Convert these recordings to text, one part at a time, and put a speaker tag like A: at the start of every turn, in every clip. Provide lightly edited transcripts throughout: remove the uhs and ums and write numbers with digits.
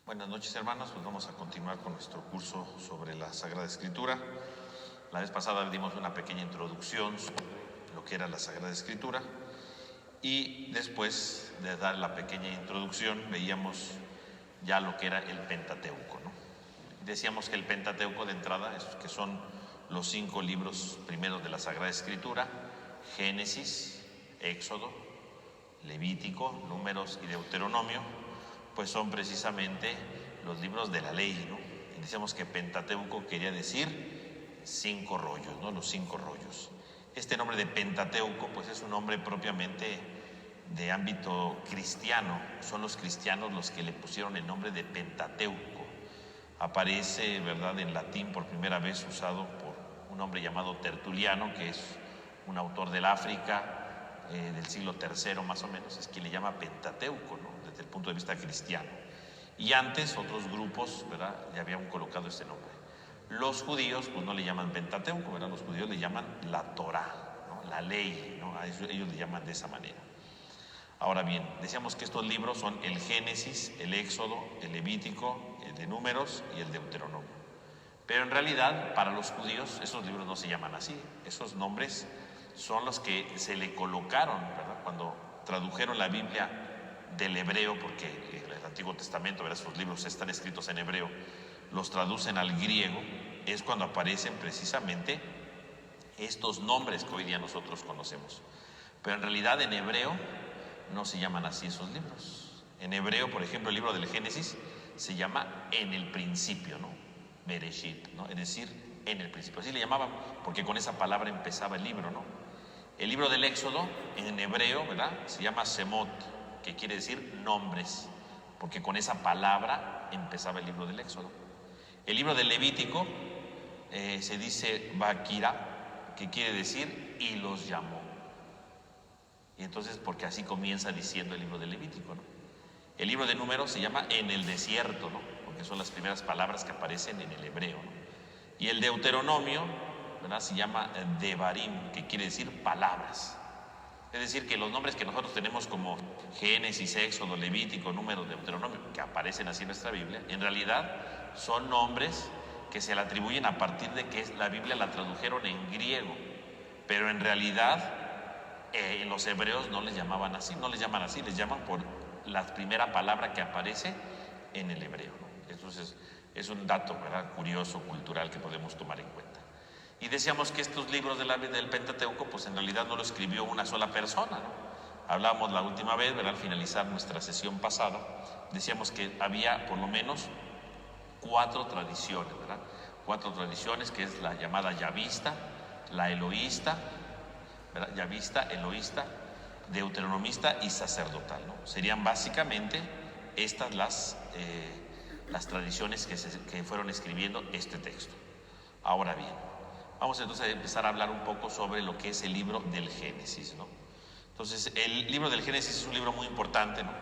A: Buenas noches, hermanos. Pues vamos a continuar con nuestro curso sobre la Sagrada Escritura. La vez pasada dimos una pequeña introducción sobre lo que era la Sagrada Escritura y después de dar la pequeña introducción veíamos ya lo que era el Pentateuco, ¿no? Decíamos que el Pentateuco de entrada que son los 5 libros primeros de la Sagrada Escritura: Génesis, Éxodo, Levítico, Números y Deuteronomio, pues son precisamente los libros de la ley, ¿no? Y decíamos que Pentateuco quería decir 5 rollos, ¿no? Los 5 rollos. Este nombre de Pentateuco pues es un nombre propiamente de ámbito cristiano. Son los cristianos los que le pusieron el nombre de Pentateuco. Aparece, ¿verdad?, en latín por primera vez usado por un hombre llamado Tertuliano, que es un autor del África del siglo III más o menos, es quien le llama Pentateuco, ¿no?, desde el punto de vista cristiano. Y antes otros grupos, ¿verdad?, ya habían colocado este nombre. Los judíos pues no le llaman Pentateuco, ¿verdad? Los judíos le llaman la Torá, ¿no?, la ley, ¿no? A eso ellos le llaman de esa manera. Ahora bien, decíamos que estos libros son el Génesis, el Éxodo, el Levítico, el de Números y el Deuteronomio. Pero en realidad para los judíos esos libros no se llaman así. Esos nombres son los que se le colocaron, ¿verdad?, cuando tradujeron la Biblia del hebreo, porque el Antiguo Testamento, ¿verdad?, esos libros están escritos en hebreo, los traducen al griego, es cuando aparecen precisamente estos nombres que hoy día nosotros conocemos. Pero en realidad en hebreo no se llaman así esos libros. En hebreo, por ejemplo, el libro del Génesis se llama en el principio, ¿no? Bereshit, ¿no? Es decir, en el principio. Así le llamaban porque con esa palabra empezaba el libro, ¿no? El libro del Éxodo en hebreo, ¿verdad?, se llama Semot, que quiere decir nombres, porque con esa palabra empezaba el libro del Éxodo. El libro del Levítico se dice Bakira, que quiere decir y los llamó. Y entonces, porque así comienza diciendo el libro del Levítico, ¿no? El libro de Números se llama en el desierto, ¿no?, porque son las primeras palabras que aparecen en el hebreo, ¿no? Y el Deuteronomio, ¿verdad?, se llama Devarim, que quiere decir palabras. Es decir, que los nombres que nosotros tenemos como Génesis, Éxodo, Levítico, Números, Deuteronomio, que aparecen así en nuestra Biblia, en realidad son nombres que se le atribuyen a partir de que la Biblia la tradujeron en griego. Pero en realidad en los hebreos no les llamaban así, no les llaman así, les llaman por la primera palabra que aparece en el hebreo, ¿no? Entonces es un dato, ¿verdad?, curioso, cultural, que podemos tomar en cuenta. Y decíamos que estos libros del Pentateuco pues en realidad no lo escribió una sola persona, ¿no? Hablábamos la última vez, ¿verdad?, al finalizar nuestra sesión pasada, decíamos que había por lo menos 4 tradiciones, ¿verdad? 4 tradiciones, que es la llamada yavista, la eloísta, ¿verdad?, yavista, eloísta, deuteronomista y sacerdotal, ¿no? Serían básicamente estas las tradiciones que fueron escribiendo este texto. Ahora bien, vamos entonces a empezar a hablar un poco sobre lo que es el libro del Génesis, ¿no? Entonces, el libro del Génesis es un libro muy importante, ¿no?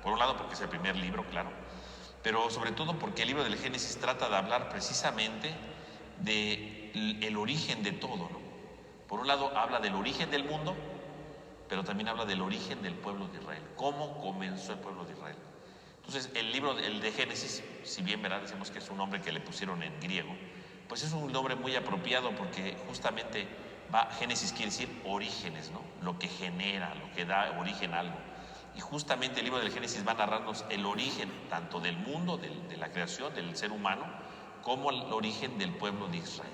A: Por un lado porque es el primer libro, claro, pero sobre todo porque el libro del Génesis trata de hablar precisamente del origen de todo, ¿no? Por un lado habla del origen del mundo, pero también habla del origen del pueblo de Israel, cómo comenzó el pueblo de Israel. Entonces, el libro el de Génesis, si bien, ¿verdad?, decimos que es un nombre que le pusieron en griego, pues es un nombre muy apropiado porque justamente Génesis quiere decir orígenes, ¿no?, lo que genera, lo que da origen a algo. Y justamente el libro del Génesis va a narrarnos el origen tanto del mundo, de la creación, del ser humano, como el origen del pueblo de Israel.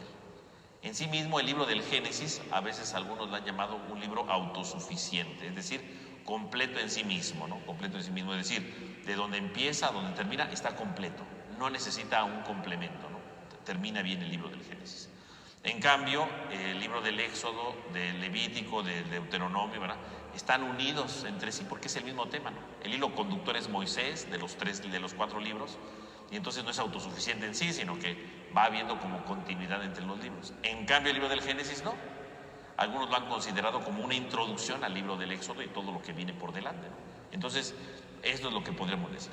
A: En sí mismo el libro del Génesis, a veces algunos lo han llamado un libro autosuficiente, es decir, completo en sí mismo, ¿no? Completo en sí mismo, es decir, de donde empieza a donde termina está completo, no necesita un complemento, ¿no? Termina bien el libro del Génesis. En cambio, el libro del Éxodo, del Levítico, del Deuteronomio, ¿verdad?, están unidos entre sí porque es el mismo tema, ¿no? El hilo conductor es Moisés, de los 4 libros, y entonces no es autosuficiente en sí, sino que va habiendo como continuidad entre los libros. En cambio, el libro del Génesis no. Algunos lo han considerado como una introducción al libro del Éxodo y todo lo que viene por delante, ¿no? Entonces, esto es lo que podríamos decir.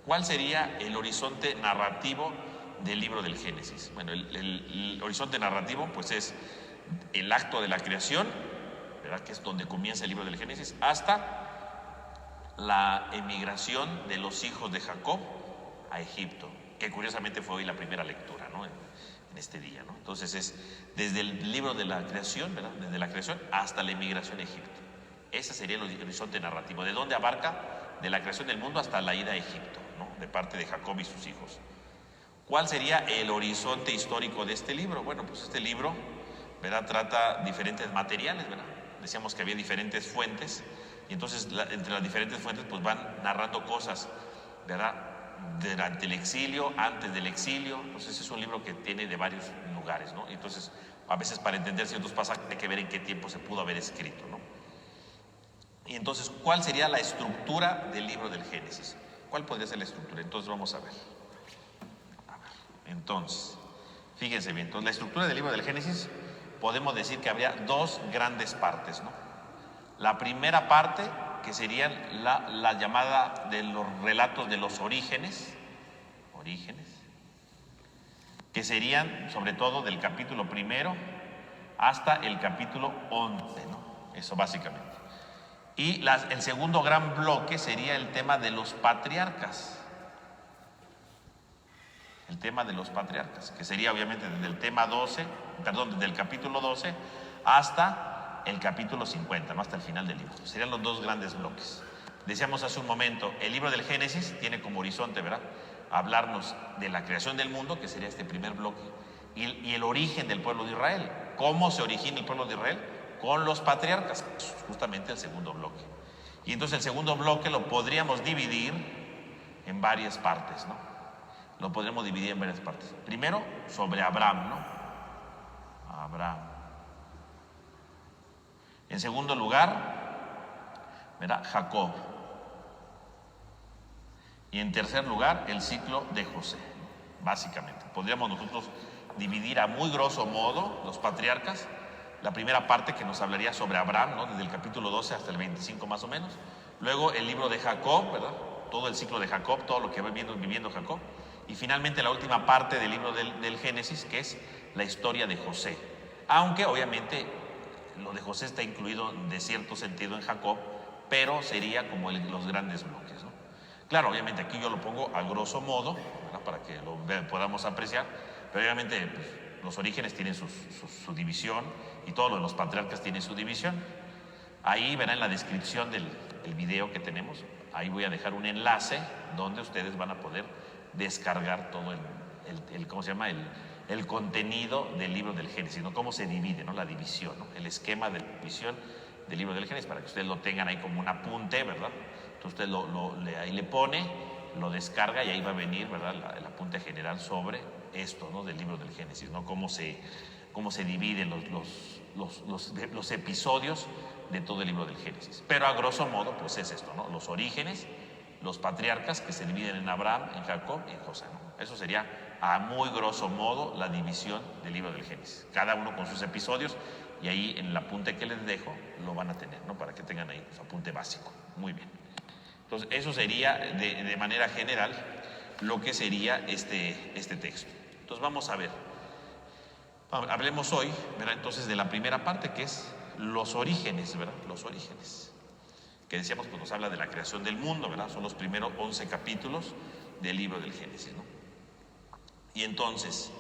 A: ¿Cuál sería el horizonte narrativo del libro del Génesis? Bueno, el horizonte narrativo pues es el acto de la creación, ¿verdad?, que es donde comienza el libro del Génesis, hasta la emigración de los hijos de Jacob a Egipto, que curiosamente fue hoy la primera lectura, ¿no? En este día, ¿no? Entonces es desde el libro de la creación, ¿verdad? Desde la creación hasta la emigración a Egipto. Ese sería el horizonte narrativo, de dónde abarca de la creación del mundo hasta la ida a Egipto, ¿no? De parte de Jacob y sus hijos. ¿Cuál sería el horizonte histórico de este libro? Bueno, pues este libro, ¿verdad?, trata diferentes materiales, ¿verdad? Decíamos que había diferentes fuentes, y entonces entre las diferentes fuentes pues van narrando cosas, ¿verdad?, durante el exilio, antes del exilio. Entonces es un libro que tiene de varios lugares, ¿no? Entonces a veces para entender ciertos pasajes hay que ver en qué tiempo se pudo haber escrito, ¿no? Y entonces, ¿cuál sería la estructura del libro del Génesis? ¿Cuál podría ser la estructura? Entonces vamos a ver. Entonces, fíjense bien, entonces la estructura del libro del Génesis podemos decir que habría dos grandes partes, ¿no? La primera parte, que serían la llamada de los relatos de los orígenes, que serían sobre todo del capítulo 1 hasta el capítulo 11, ¿no? Eso básicamente. Y el segundo gran bloque sería el tema de los patriarcas. El tema de los patriarcas, que sería obviamente desde el capítulo 12 hasta el capítulo 50, ¿no? Hasta el final del libro. Serían los dos grandes bloques. Decíamos hace un momento, el libro del Génesis tiene como horizonte, ¿verdad?, hablarnos de la creación del mundo, que sería este primer bloque, y el origen del pueblo de Israel. ¿Cómo se origina el pueblo de Israel? Con los patriarcas, justamente el segundo bloque. Y entonces el segundo bloque lo podríamos dividir en varias partes, ¿no? Lo podremos dividir en varias partes. Primero, sobre Abraham, ¿no? Abraham. En segundo lugar, ¿verdad?, Jacob. Y en tercer lugar, el ciclo de José, básicamente. Podríamos nosotros dividir a muy grosso modo los patriarcas. La primera parte, que nos hablaría sobre Abraham, ¿no?, desde el capítulo 12 hasta el 25 más o menos. Luego el libro de Jacob, ¿verdad?, todo el ciclo de Jacob, todo lo que va viviendo Jacob. Y finalmente la última parte del libro del Génesis, que es la historia de José. Aunque obviamente lo de José está incluido de cierto sentido en Jacob, pero sería como los grandes bloques, ¿no? Claro, obviamente aquí yo lo pongo a grosso modo, ¿verdad?, para que lo podamos apreciar, pero obviamente pues, los orígenes tienen su división, y todo lo de los patriarcas tiene su división. Ahí verán en la descripción del video que tenemos, ahí voy a dejar un enlace donde ustedes van a poder descargar todo el contenido del libro del Génesis, ¿no? Cómo se divide, ¿no?, la división, ¿no?, el esquema de división del libro del Génesis, para que ustedes lo tengan ahí como un apunte, ¿verdad? Entonces usted ahí le pone, lo descarga, y ahí va a venir, ¿verdad?, el apunte general sobre esto, ¿no?, del libro del Génesis, ¿no? Cómo se dividen los episodios de todo el libro del Génesis. Pero a grosso modo, pues es esto, ¿no? Los orígenes, los patriarcas, que se dividen en Abraham, en Jacob y en José, ¿no? Eso sería a muy grosso modo la división del libro del Génesis, cada uno con sus episodios, y ahí en el apunte que les dejo lo van a tener, ¿no?, para que tengan ahí su apunte básico. Muy bien. Entonces eso sería de manera general lo que sería este texto. Entonces vamos a ver, hablemos hoy, ¿verdad?, entonces de la primera parte, que es los orígenes, ¿verdad?, los orígenes, que decíamos, pues nos habla de la creación del mundo, ¿verdad? Son los primeros 11 capítulos del libro del Génesis, ¿no? Y entonces,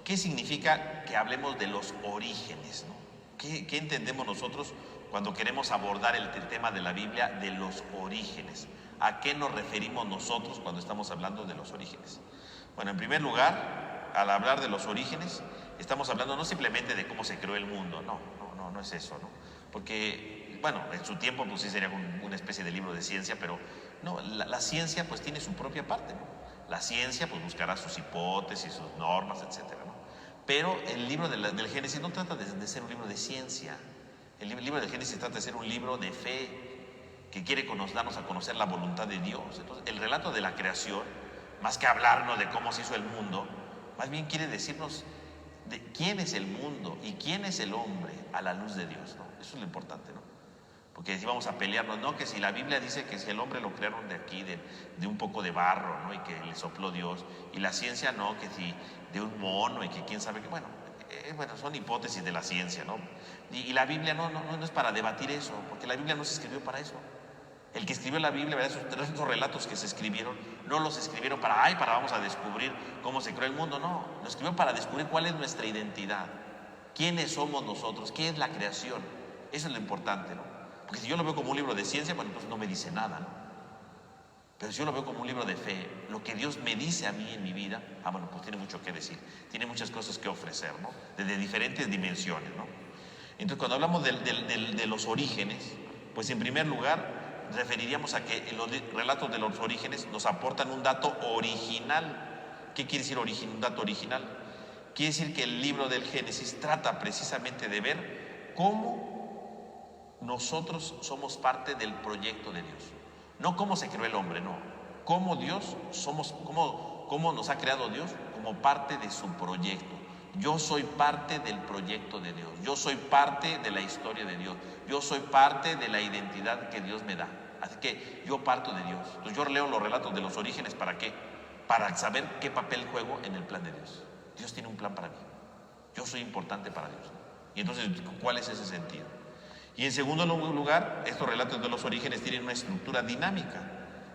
A: ¿qué significa que hablemos de los orígenes, ¿no? ¿Qué entendemos nosotros cuando queremos abordar el tema de la Biblia de los orígenes? ¿A qué nos referimos nosotros cuando estamos hablando de los orígenes? Bueno, en primer lugar, al hablar de los orígenes, estamos hablando no simplemente de cómo se creó el mundo, no es eso, ¿no? Porque, bueno, en su tiempo pues sí sería una especie de libro de ciencia, pero no, la ciencia pues tiene su propia parte, ¿no? La ciencia pues buscará sus hipótesis, sus normas, etcétera, ¿no? Pero el libro del Génesis no trata de ser un libro de ciencia. El libro del Génesis trata de ser un libro de fe, que quiere darnos a conocer la voluntad de Dios. Entonces, el relato de la creación, más que hablarnos de cómo se hizo el mundo, más bien quiere decirnos de quién es el mundo y quién es el hombre a la luz de Dios, ¿no? Eso es lo importante, ¿no? Porque si vamos a pelearnos, no, que si la Biblia dice que si el hombre lo crearon de aquí, de un poco de barro, ¿no?, y que le sopló Dios, y la ciencia no, que si de un mono, y que quién sabe qué, bueno, son hipótesis de la ciencia, ¿no? Y la Biblia no es para debatir eso, porque la Biblia no se escribió para eso. El que escribió la Biblia, ¿verdad? Esos relatos que se escribieron, no los escribieron para vamos a descubrir cómo se creó el mundo, no. Lo escribió para descubrir cuál es nuestra identidad, quiénes somos nosotros, qué es la creación. Eso es lo importante, ¿no? Porque si yo lo veo como un libro de ciencia, bueno, entonces no me dice nada, ¿no? Pero si yo lo veo como un libro de fe, lo que Dios me dice a mí en mi vida, bueno, pues tiene mucho que decir, tiene muchas cosas que ofrecer, ¿no? Desde diferentes dimensiones, ¿no? Entonces, cuando hablamos de los orígenes, pues en primer lugar referiríamos a que los relatos de los orígenes nos aportan un dato original. ¿Qué quiere decir un dato original? Quiere decir que el libro del Génesis trata precisamente de ver cómo nosotros somos parte del proyecto de Dios. No cómo se creó el hombre, no. Cómo nos ha creado Dios como parte de su proyecto. Yo soy parte del proyecto de Dios. Yo soy parte de la historia de Dios. Yo soy parte de la identidad que Dios me da. Así que yo parto de Dios. Entonces yo leo los relatos de los orígenes, ¿para qué? Para saber qué papel juego en el plan de Dios. Dios tiene un plan para mí. Yo soy importante para Dios. Y entonces, ¿cuál es ese sentido? Y en segundo lugar, estos relatos de los orígenes tienen una estructura dinámica.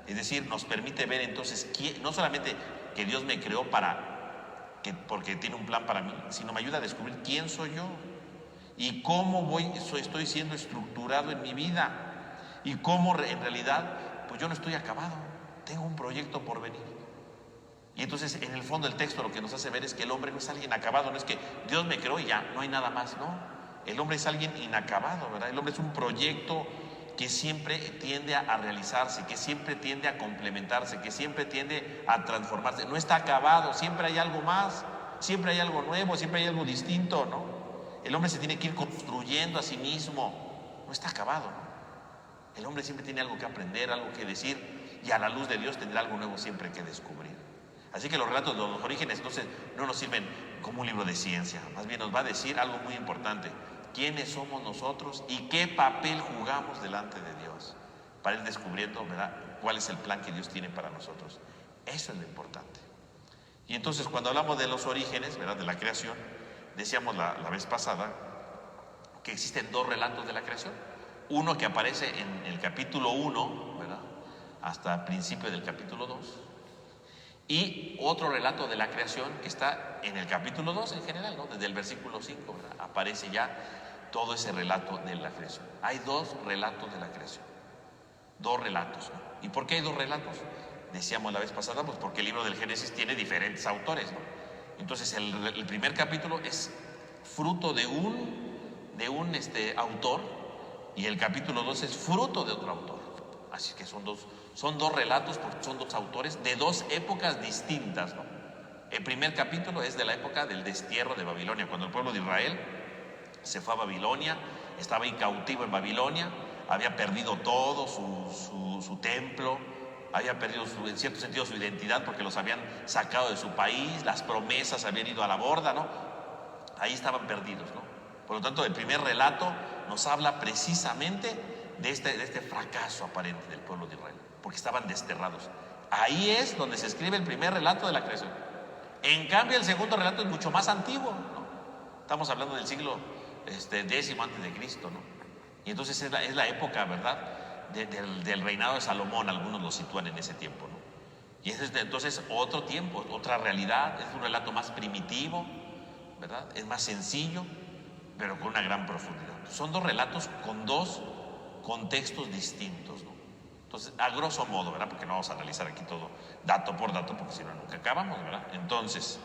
A: Es decir, nos permite ver entonces, no solamente que Dios me creó porque tiene un plan para mí, sino me ayuda a descubrir quién soy yo y cómo estoy siendo estructurado en mi vida y cómo en realidad pues yo no estoy acabado, tengo un proyecto por venir. Y entonces en el fondo el texto lo que nos hace ver es que el hombre no es alguien acabado, no es que Dios me creó y ya no hay nada más, no, el hombre es alguien inacabado, ¿verdad? El hombre es un proyecto que siempre tiende a realizarse, que siempre tiende a complementarse, que siempre tiende a transformarse. No está acabado, siempre hay algo más, siempre hay algo nuevo, siempre hay algo distinto, ¿no? El hombre se tiene que ir construyendo a sí mismo, no está acabado, ¿no? El hombre siempre tiene algo que aprender, algo que decir, y a la luz de Dios tendrá algo nuevo siempre que descubrir. Así que los relatos de los orígenes entonces no nos sirven como un libro de ciencia, más bien nos va a decir algo muy importante: quiénes somos nosotros y qué papel jugamos delante de Dios, para ir descubriendo, ¿verdad?, cuál es el plan que Dios tiene para nosotros. Eso es lo importante. Y entonces cuando hablamos de los orígenes, ¿verdad?, de la creación, decíamos la vez pasada que existen dos relatos de la creación. Uno que aparece en el capítulo 1, ¿verdad?, hasta el principio del capítulo 2, y otro relato de la creación que está en el capítulo 2 en general, ¿no? Desde el versículo 5, ¿verdad?, aparece ya todo ese relato de la creación. Hay dos relatos de la creación, dos relatos, ¿no? ¿Y por qué hay dos relatos? Decíamos la vez pasada, pues porque el libro del Génesis tiene diferentes autores, ¿no? Entonces el primer capítulo es fruto de un autor, y el capítulo 2 es fruto de otro autor. Así que son dos relatos, porque son dos autores de dos épocas distintas, ¿no? El primer capítulo es de la época del destierro de Babilonia, cuando el pueblo de Israel se fue a Babilonia, estaba ahí cautivo en Babilonia, había perdido todo, su templo, había perdido en cierto sentido su identidad, porque los habían sacado de su país, las promesas habían ido a la borda, ¿no? Ahí estaban perdidos, ¿no? Por lo tanto, el primer relato nos habla precisamente de este fracaso aparente del pueblo de Israel, porque estaban desterrados. Ahí es donde se escribe el primer relato de la creación. En cambio, el segundo relato es mucho más antiguo, ¿no? Estamos hablando del siglo décimo antes de Cristo, ¿no? Y entonces es la época, ¿verdad?, del reinado de Salomón. Algunos lo sitúan en ese tiempo, ¿no? Y es entonces otro tiempo, otra realidad. Es un relato más primitivo, ¿verdad? Es más sencillo, pero con una gran profundidad. Son dos relatos con dos contextos distintos, ¿no? Entonces, a grosso modo, ¿verdad?, porque no vamos a analizar aquí todo dato por dato, porque si no nunca acabamos, ¿verdad? Entonces,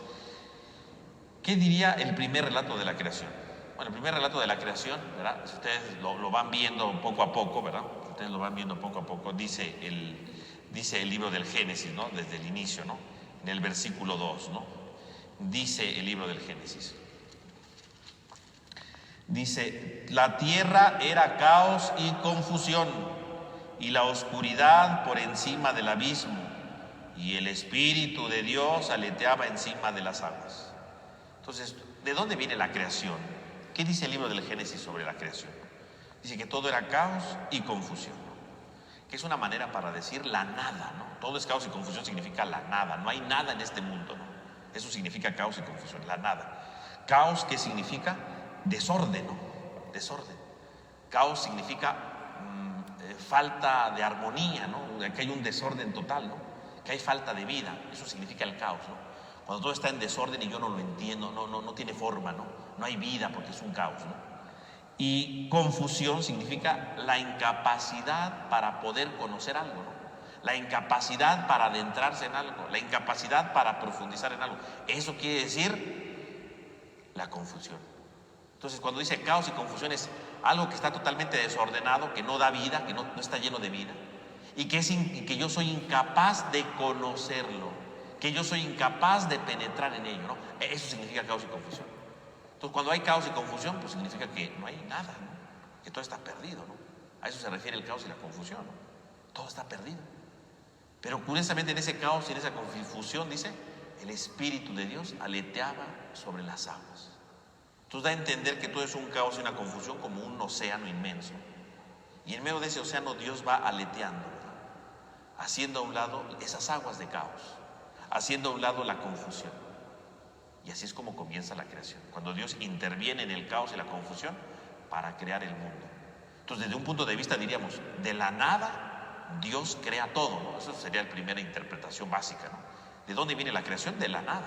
A: ¿qué diría el primer relato de la creación? Bueno, el primer relato de la creación, ¿verdad?, si ustedes lo van viendo poco a poco, ¿verdad?, si ustedes lo van viendo poco a poco, dice el libro del Génesis, ¿no?, desde el inicio, ¿no?, en el versículo 2, ¿no?, dice el libro del Génesis. Dice: la tierra era caos y confusión, y la oscuridad por encima del abismo, y el Espíritu de Dios aleteaba encima de las aguas. Entonces, ¿de dónde viene la creación? ¿Qué dice el libro del Génesis sobre la creación? Dice que todo era caos y confusión, que es una manera para decir la nada, ¿no? Todo es caos y confusión, significa la nada. No hay nada en este mundo, ¿no? Eso significa caos y confusión, la nada. Caos, ¿qué significa? Desorden, ¿no? Desorden. Caos significa falta de armonía, ¿no? Que hay un desorden total, ¿no? Que hay falta de vida. Eso significa el caos, ¿no? Cuando todo está en desorden y yo no lo entiendo, no tiene forma, ¿no? No hay vida porque es un caos, ¿no? Y confusión significa la incapacidad para poder conocer algo, ¿no? La incapacidad para adentrarse en algo, la incapacidad para profundizar en algo. Eso quiere decir la confusión. Entonces, cuando dice caos y confusión, es algo que está totalmente desordenado, que no da vida, que no está lleno de vida, y que yo soy incapaz de conocerlo, que yo soy incapaz de penetrar en ello, ¿no? Eso significa caos y confusión. Entonces, cuando hay caos y confusión, pues significa que no hay nada, ¿no? Que todo está perdido, ¿no? A eso se refiere el caos y la confusión, ¿no? Todo está perdido. Pero curiosamente en ese caos y en esa confusión, dice, el Espíritu de Dios aleteaba sobre las aguas. Entonces da a entender que todo es un caos y una confusión como un océano inmenso. Y en medio de ese océano Dios va aleteando, ¿verdad? Haciendo a un lado esas aguas de caos, haciendo a un lado la confusión. Y así es como comienza la creación, cuando Dios interviene en el caos y la confusión para crear el mundo. Entonces, desde un punto de vista diríamos, de la nada Dios crea todo, ¿no? Eso sería la primera interpretación básica, ¿no? ¿De dónde viene la creación? De la nada.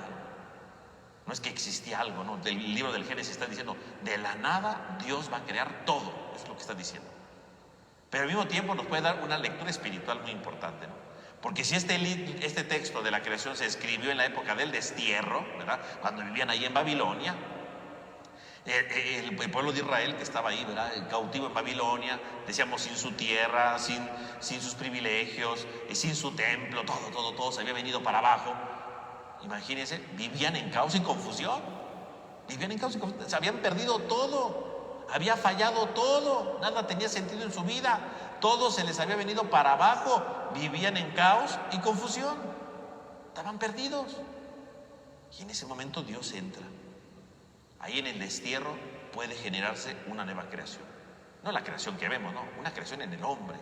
A: No es que existía algo, ¿no? Del libro del Génesis está diciendo, de la nada Dios va a crear todo. Eso es lo que está diciendo. Pero al mismo tiempo nos puede dar una lectura espiritual muy importante, ¿no? Porque si este texto de la creación se escribió en la época del destierro, ¿verdad? Cuando vivían ahí en Babilonia, el pueblo de Israel que estaba ahí, ¿verdad? Cautivo en Babilonia, decíamos, sin su tierra, sin sus privilegios, sin su templo, todo se había venido para abajo. Imagínense, vivían en caos y confusión. Vivían en caos y confusión, se habían perdido todo, había fallado todo, nada tenía sentido en su vida, todo se les había venido para abajo, vivían en caos y confusión, estaban perdidos. Y en ese momento Dios entra. Ahí en el destierro puede generarse una nueva creación. No la creación que vemos, no, una creación en el hombre.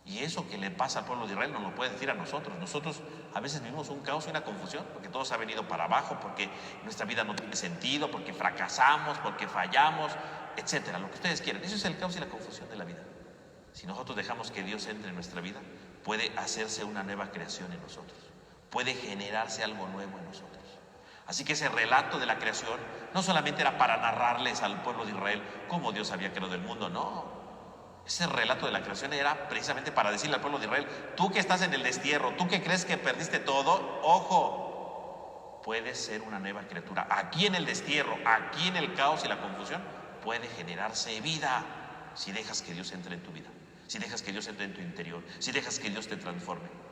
A: Y eso que le pasa al pueblo de Israel nos lo puede decir a nosotros. Nosotros a veces vivimos un caos y una confusión porque todo se ha venido para abajo, porque nuestra vida no tiene sentido, porque fracasamos, porque fallamos, etcétera, lo que ustedes quieran. Eso es el caos y la confusión de la vida. Si nosotros dejamos que Dios entre en nuestra vida, puede hacerse una nueva creación en nosotros, puede generarse algo nuevo en nosotros. Así que ese relato de la creación no solamente era para narrarles al pueblo de Israel cómo Dios había creado el mundo, no. Ese relato de la creación era precisamente para decirle al pueblo de Israel, tú que estás en el destierro, tú que crees que perdiste todo, ojo, puedes ser una nueva criatura. Aquí en el destierro, aquí en el caos y la confusión, puede generarse vida si dejas que Dios entre en tu vida, si dejas que Dios entre en tu interior, si dejas que Dios te transforme.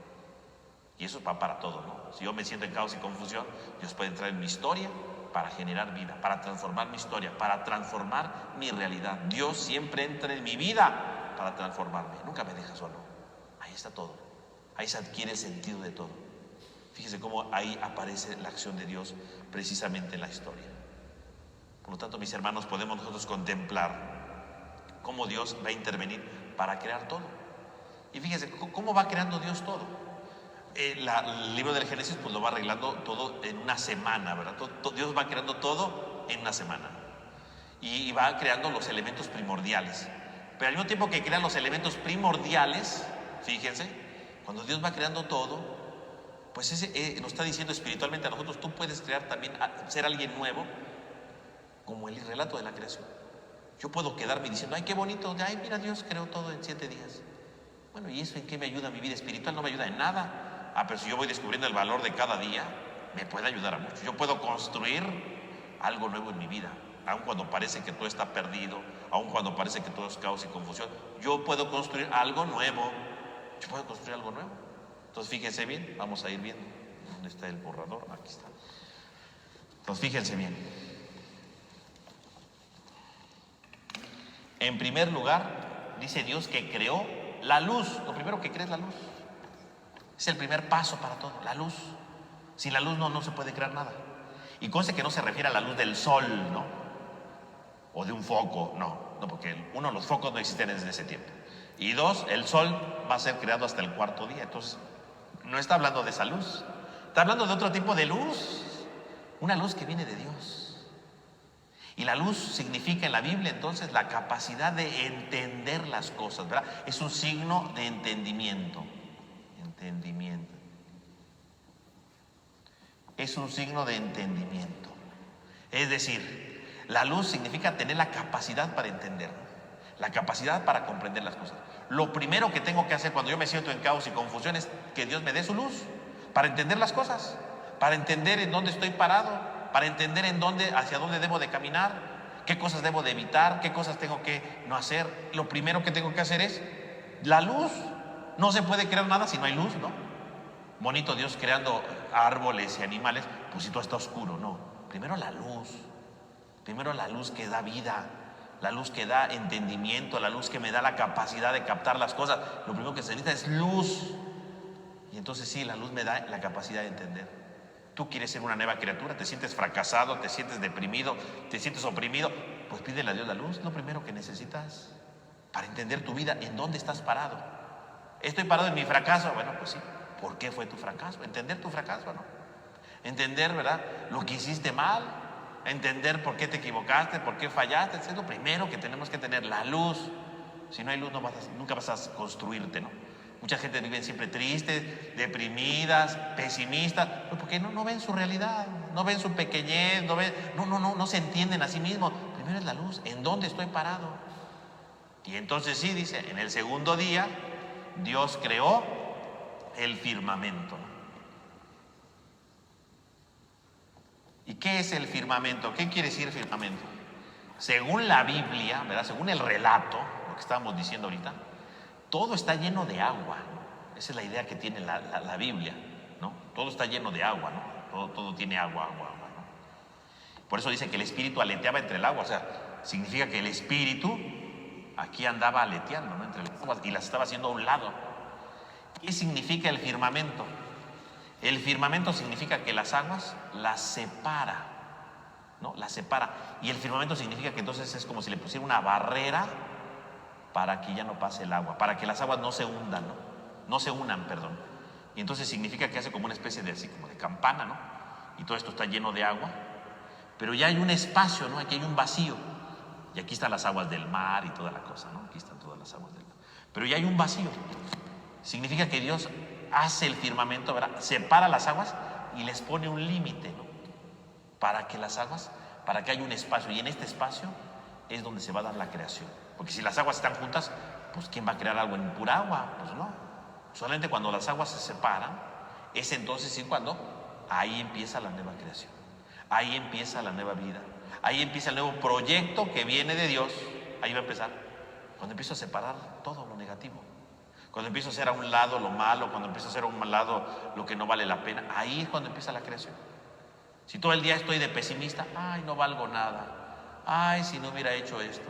A: Y eso va para todo, ¿no? Si yo me siento en caos y confusión, Dios puede entrar en mi historia para generar vida, para transformar mi historia, para transformar mi realidad. Dios siempre entra en mi vida para transformarme, nunca me deja solo. Ahí está todo, ahí se adquiere el sentido de todo. Fíjese cómo ahí aparece la acción de Dios precisamente en la historia. Por lo tanto, mis hermanos, podemos nosotros contemplar cómo Dios va a intervenir para crear todo. Y fíjese cómo va creando Dios todo. El libro del Génesis pues lo va arreglando todo en una semana, ¿verdad? Dios va creando todo en una semana y va creando los elementos primordiales. Pero al mismo tiempo que crea los elementos primordiales, fíjense, cuando Dios va creando todo, pues nos está diciendo espiritualmente a nosotros, tú puedes crear también, ser alguien nuevo, como el relato de la creación. Yo puedo quedarme diciendo, ay, qué bonito, ay, mira, Dios creó todo en 7 días. Bueno, ¿y eso en qué me ayuda a mi vida espiritual? No me ayuda en nada. Pero si yo voy descubriendo el valor de cada día, me puede ayudar a mucho. Yo puedo construir algo nuevo en mi vida, aun cuando parece que todo está perdido, aun cuando parece que todo es caos y confusión. Yo puedo construir algo nuevo. Yo puedo construir algo nuevo. Entonces fíjense bien, vamos a ir viendo. ¿Dónde está el borrador? Aquí está. Entonces fíjense bien. En primer lugar, dice Dios que creó la luz. Lo primero que crea es la luz. Es el primer paso para todo, la luz. Sin la luz no se puede crear nada. Y conste que no se refiere a la luz del sol, ¿no? O de un foco, no, porque uno, los focos no existen desde ese tiempo. Y dos, el sol va a ser creado hasta el 4.º día. Entonces, no está hablando de esa luz. Está hablando de otro tipo de luz. Una luz que viene de Dios. Y la luz significa en la Biblia entonces la capacidad de entender las cosas, ¿verdad? Es un signo de entendimiento. Entendimiento. Es un signo de entendimiento. Es decir, la luz significa tener la capacidad para entender, la capacidad para comprender las cosas. Lo primero que tengo que hacer cuando yo me siento en caos y confusión es que Dios me dé su luz para entender las cosas, para entender en dónde estoy parado, para entender hacia dónde debo de caminar, qué cosas debo de evitar, qué cosas tengo que no hacer. Lo primero que tengo que hacer es la luz. No se puede crear nada si no hay luz, ¿no? Bonito Dios creando árboles y animales, pues si todo está oscuro, no. Primero la luz que da vida, la luz que da entendimiento, la luz que me da la capacidad de captar las cosas. Lo primero que se necesita es luz. Y entonces sí, la luz me da la capacidad de entender. Tú quieres ser una nueva criatura, te sientes fracasado, te sientes deprimido, te sientes oprimido, pues pídele a Dios la luz, lo primero que necesitas para entender tu vida, en dónde estás parado. Estoy parado en mi fracaso, bueno, pues sí, ¿por qué fue tu fracaso? Entender tu fracaso, ¿no? Entender, ¿verdad?, lo que hiciste mal, entender por qué te equivocaste, por qué fallaste. Es lo primero que tenemos que tener, la luz. Si no hay luz, nunca vas a construirte, ¿no? Mucha gente vive siempre tristes, deprimidas, pesimistas, porque no ven su realidad, no ven su pequeñez, no se entienden a sí mismos. Primero es la luz, ¿en dónde estoy parado? Y entonces sí, dice, en el segundo día Dios creó el firmamento. ¿Y qué es el firmamento? ¿Qué quiere decir firmamento? Según la Biblia, ¿verdad?, según el relato, lo que estábamos diciendo ahorita, todo está lleno de agua, ¿no? Esa es la idea que tiene la Biblia, ¿no? Todo está lleno de agua, ¿no? Todo tiene agua, ¿no? Por eso dice que el espíritu aleteaba entre el agua, o sea, significa que el espíritu aquí andaba aleteando, ¿no?, entre las aguas y las estaba haciendo a un lado. ¿Qué significa el firmamento? El firmamento significa que las aguas las separa, ¿no? Las separa. Y el firmamento significa que entonces es como si le pusiera una barrera para que ya no pase el agua, para que las aguas no se hundan, ¿no? No se unan, perdón. Y entonces significa que hace como una especie de así como de campana, ¿no? Y todo esto está lleno de agua, pero ya hay un espacio, ¿no? Aquí hay un vacío. Y aquí están las aguas del mar y toda la cosa, ¿no? Aquí están todas las aguas del mar. Pero ya hay un vacío. Significa que Dios hace el firmamento, ¿verdad?, separa las aguas y les pone un límite, ¿no? Para que las aguas, para que haya un espacio. Y en este espacio es donde se va a dar la creación. Porque si las aguas están juntas, pues ¿quién va a crear algo en pura agua? Pues no. Solamente cuando las aguas se separan, es entonces sí cuando ahí empieza la nueva creación. Ahí empieza la nueva vida. Ahí empieza el nuevo proyecto que viene de Dios. Ahí va a empezar. Cuando empiezo a separar todo lo negativo. Cuando empiezo a hacer a un lado lo malo, cuando empiezo a hacer a un lado lo que no vale la pena, ahí es cuando empieza la creación. Si todo el día estoy de pesimista, ay, no valgo nada. Ay, si no hubiera hecho esto.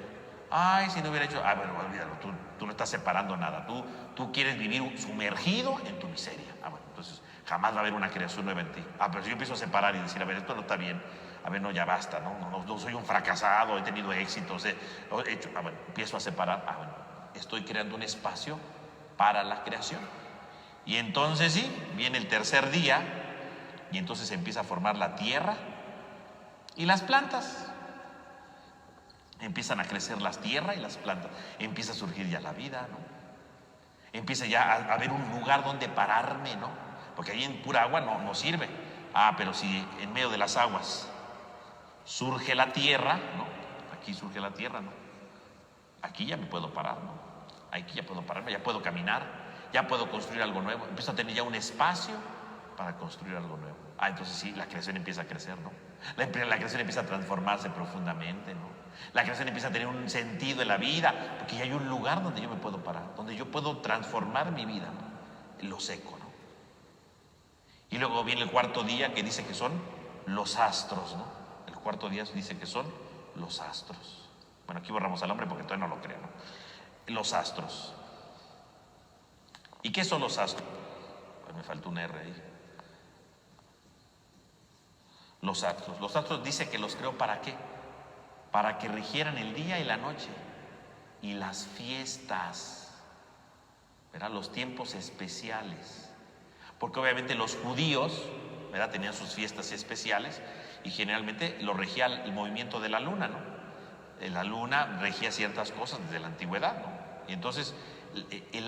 A: Ay, si no hubiera hecho... bueno, olvídalo, tú no estás separando nada. Tú quieres vivir sumergido en tu miseria. Bueno, entonces jamás va a haber una creación nueva en ti. Pero si yo empiezo a separar y decir, a ver, esto no está bien. A ver, no, ya basta, no soy un fracasado, he tenido éxitos, he hecho... bueno, empiezo a separar. Bueno, estoy creando un espacio para la creación. Y entonces sí, viene el tercer día y entonces se empieza a formar la tierra y las plantas. Empiezan a crecer las tierras y las plantas. Empieza a surgir ya la vida, ¿no? Empieza ya a haber un lugar donde pararme, ¿no? Porque ahí en pura agua no sirve. Pero si en medio de las aguas surge la tierra, ¿no? Aquí surge la tierra, ¿no? Aquí ya me puedo parar, ¿no? Aquí ya puedo pararme, ya puedo caminar, ya puedo construir algo nuevo. Empiezo a tener ya un espacio para construir algo nuevo. Entonces sí, la creación empieza a crecer, ¿no? La creación empieza a transformarse profundamente, ¿no? La creación empieza a tener un sentido en la vida, porque ya hay un lugar donde yo me puedo parar, donde yo puedo transformar mi vida, ¿no? Lo seco, ¿no? Y luego viene el cuarto día que dice que son los astros, ¿no? El cuarto día dice que son los astros. Bueno, aquí borramos al hombre porque todavía no lo creo, ¿no? Los astros. ¿Y qué son los astros? Pues me faltó un R ahí. Los astros. Los astros dice que los creó ¿para qué? Para que rigieran el día y la noche y las fiestas, ¿verdad? Los tiempos especiales. Porque obviamente los judíos ¿verdad? Tenían sus fiestas especiales y generalmente lo regía el movimiento de la luna, ¿no? La luna regía ciertas cosas desde la antigüedad, ¿no? Y entonces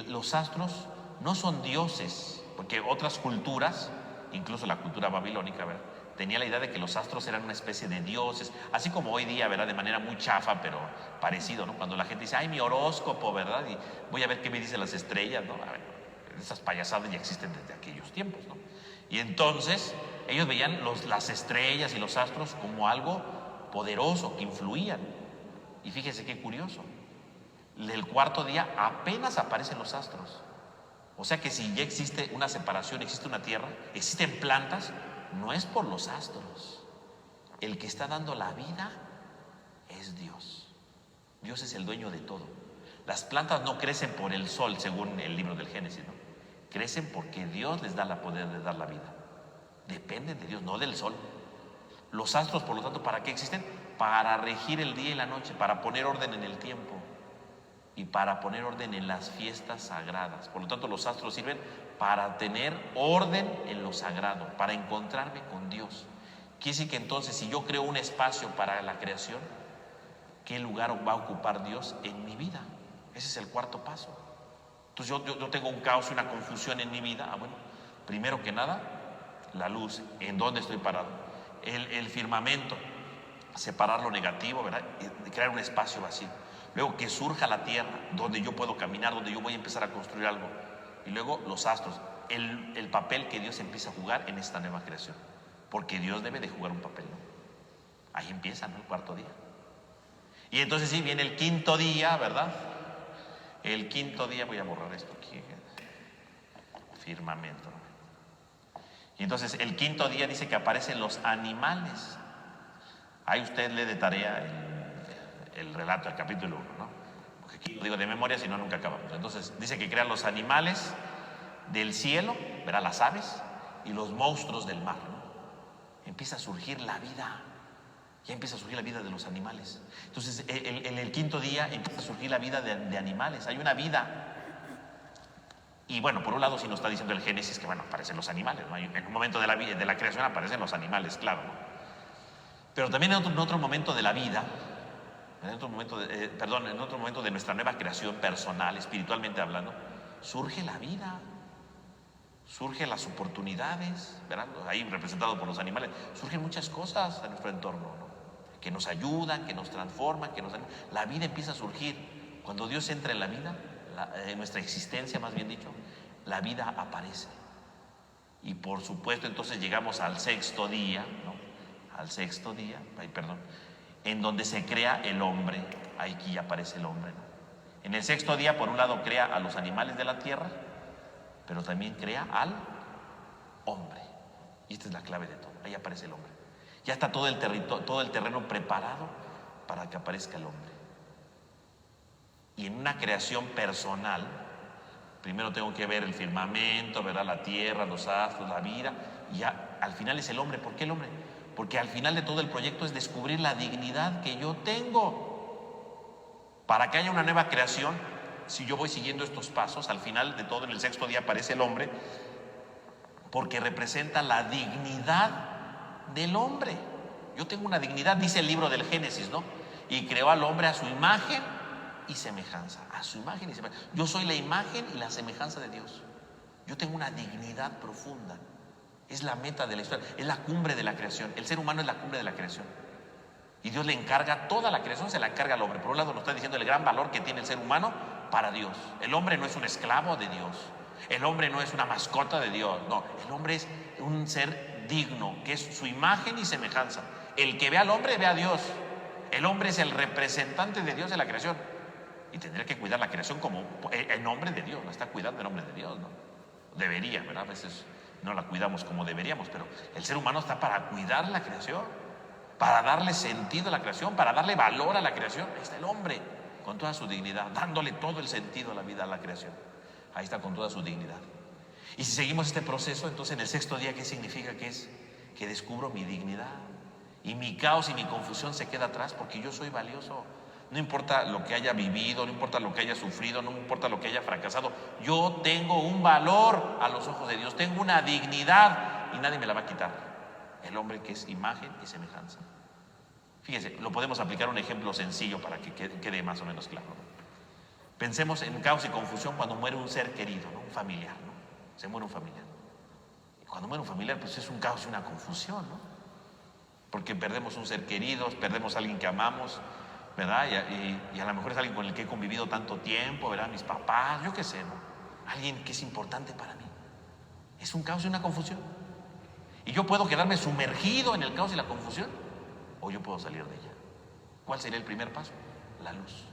A: los astros no son dioses, porque otras culturas, incluso la cultura babilónica, ¿verdad?, tenía la idea de que los astros eran una especie de dioses, así como hoy día, ¿verdad?, de manera muy chafa, pero parecido, ¿no? Cuando la gente dice, ay, mi horóscopo, ¿verdad?, y voy a ver qué me dicen las estrellas, ¿no? A ver, esas payasadas ya existen desde aquellos tiempos, ¿no? Y entonces ellos veían las estrellas y los astros como algo poderoso, que influían. Y fíjese qué curioso, el cuarto día apenas aparecen los astros. O sea que si ya existe una separación, existe una tierra, existen plantas, no es por los astros. El que está dando la vida es Dios. Dios es el dueño de todo. Las plantas no crecen por el sol, según el libro del Génesis, ¿no? Crecen porque Dios les da el poder de dar la vida. Dependen de Dios, no del sol. Los astros, por lo tanto, ¿para qué existen? Para regir el día y la noche, para poner orden en el tiempo y para poner orden en las fiestas sagradas. Por lo tanto, los astros sirven para tener orden en lo sagrado, para encontrarme con Dios. Quiere decir que entonces, si yo creo un espacio para la creación, ¿qué lugar va a ocupar Dios en mi vida? Ese es el cuarto paso. Entonces yo tengo un caos y una confusión en mi vida. Bueno, primero que nada, la luz, en dónde estoy parado, el firmamento, separar lo negativo, ¿verdad?, y crear un espacio vacío. Luego que surja la tierra, donde yo puedo caminar, donde yo voy a empezar a construir algo. Y luego los astros, el papel que Dios empieza a jugar en esta nueva creación. Porque Dios debe de jugar un papel, ¿no? Ahí empieza, ¿no?, el cuarto día. Y entonces sí, viene el quinto día, ¿verdad? El quinto día, voy a borrar esto aquí, firmamento. Y entonces el quinto día dice que aparecen los animales. Ahí usted lee de tarea el relato del capítulo 1, ¿no? Porque aquí lo digo de memoria, si no nunca acabamos. Entonces dice que crean los animales del cielo, verá, las aves y los monstruos del mar, ¿no? Empieza a surgir la vida. Ya empieza a surgir la vida de los animales. Entonces en el quinto día empieza a surgir la vida de animales. Hay una vida. Y bueno, por un lado sí nos está diciendo el Génesis que, bueno, aparecen los animales, ¿no? En un momento de la creación aparecen los animales, claro, ¿no? Pero también en otro momento de la vida, en otro momento de nuestra nueva creación personal, espiritualmente hablando, surge la vida, surgen las oportunidades, ¿verdad?, ahí representado por los animales. Surgen muchas cosas en nuestro entorno, ¿no?, que nos ayudan, que nos transforman, la vida empieza a surgir. Cuando Dios entra en la vida, en nuestra existencia, más bien dicho, la vida aparece. Y por supuesto, entonces llegamos al sexto día, ¿no?, en donde se crea el hombre. Aquí ya aparece el hombre, ¿no? En el sexto día, por un lado, crea a los animales de la tierra, pero también crea al hombre. Y esta es la clave de todo. Ahí aparece el hombre. Ya está todo el terreno preparado para que aparezca el hombre. Y en una creación personal, primero tengo que ver el firmamento, ¿verdad?, la tierra, los astros, la vida, y ya al final es el hombre. ¿Por qué el hombre? Porque al final de todo el proyecto es descubrir la dignidad que yo tengo. Para que haya una nueva creación, si yo voy siguiendo estos pasos, al final de todo, en el sexto día aparece el hombre, porque representa la dignidad del hombre. Yo tengo una dignidad, dice el libro del Génesis, ¿no? Y creó al hombre a su imagen y semejanza. A su imagen y semejanza. Yo soy la imagen y la semejanza de Dios. Yo tengo una dignidad profunda. Es la meta de la historia, es la cumbre de la creación. El ser humano es la cumbre de la creación. Y Dios le encarga toda la creación, se la encarga al hombre. Por un lado nos está diciendo el gran valor que tiene el ser humano para Dios. El hombre no es un esclavo de Dios. El hombre no es una mascota de Dios. No, el hombre es un ser digno, que es su imagen y semejanza. El que ve al hombre ve a Dios. El hombre es el representante de Dios en la creación. Y tendría que cuidar la creación como en nombre de Dios. La está cuidando en nombre de Dios, ¿no? Debería, ¿verdad? A veces no la cuidamos como deberíamos, pero el ser humano está para cuidar la creación, para darle sentido a la creación, para darle valor a la creación. Ahí está el hombre con toda su dignidad, dándole todo el sentido a la vida, a la creación. Ahí está con toda su dignidad. Y si seguimos este proceso, entonces en el sexto día, ¿qué significa? Que es que descubro mi dignidad y mi caos y mi confusión se queda atrás, porque yo soy valioso. No importa lo que haya vivido, no importa lo que haya sufrido, no importa lo que haya fracasado. Yo tengo un valor a los ojos de Dios, tengo una dignidad y nadie me la va a quitar. El hombre que es imagen y semejanza. Fíjense, lo podemos aplicar a un ejemplo sencillo para que quede más o menos claro, ¿no? Pensemos en caos y confusión cuando muere un ser querido, ¿no? Un familiar, ¿no? Se muere un familiar. Y cuando muere un familiar, pues es un caos y una confusión, ¿no? Porque perdemos un ser querido, perdemos a alguien que amamos, ¿verdad? Y a lo mejor es alguien con el que he convivido tanto tiempo, ¿verdad? Mis papás, yo qué sé, ¿no? Alguien que es importante para mí. Es un caos y una confusión. Y yo puedo quedarme sumergido en el caos y la confusión, o yo puedo salir de ella. ¿Cuál sería el primer paso? La luz.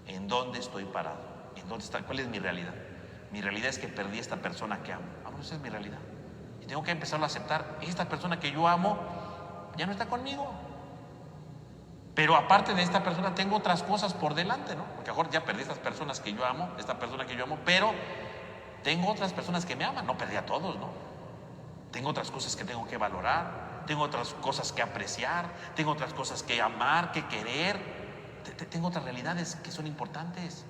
A: ¿En dónde estoy parado? ¿En dónde está? ¿Cuál es mi realidad? Mi realidad es que perdí a esta persona que amo. Bueno, esa es mi realidad. Y tengo que empezar a aceptar, esta persona que yo amo ya no está conmigo. Pero aparte de esta persona tengo otras cosas por delante, ¿no? Porque mejor ya perdí estas personas que yo amo, esta persona que yo amo, pero tengo otras personas que me aman. No perdí a todos, ¿no? Tengo otras cosas que tengo que valorar, tengo otras cosas que apreciar, tengo otras cosas que amar, que querer. Tengo otras realidades que son importantes.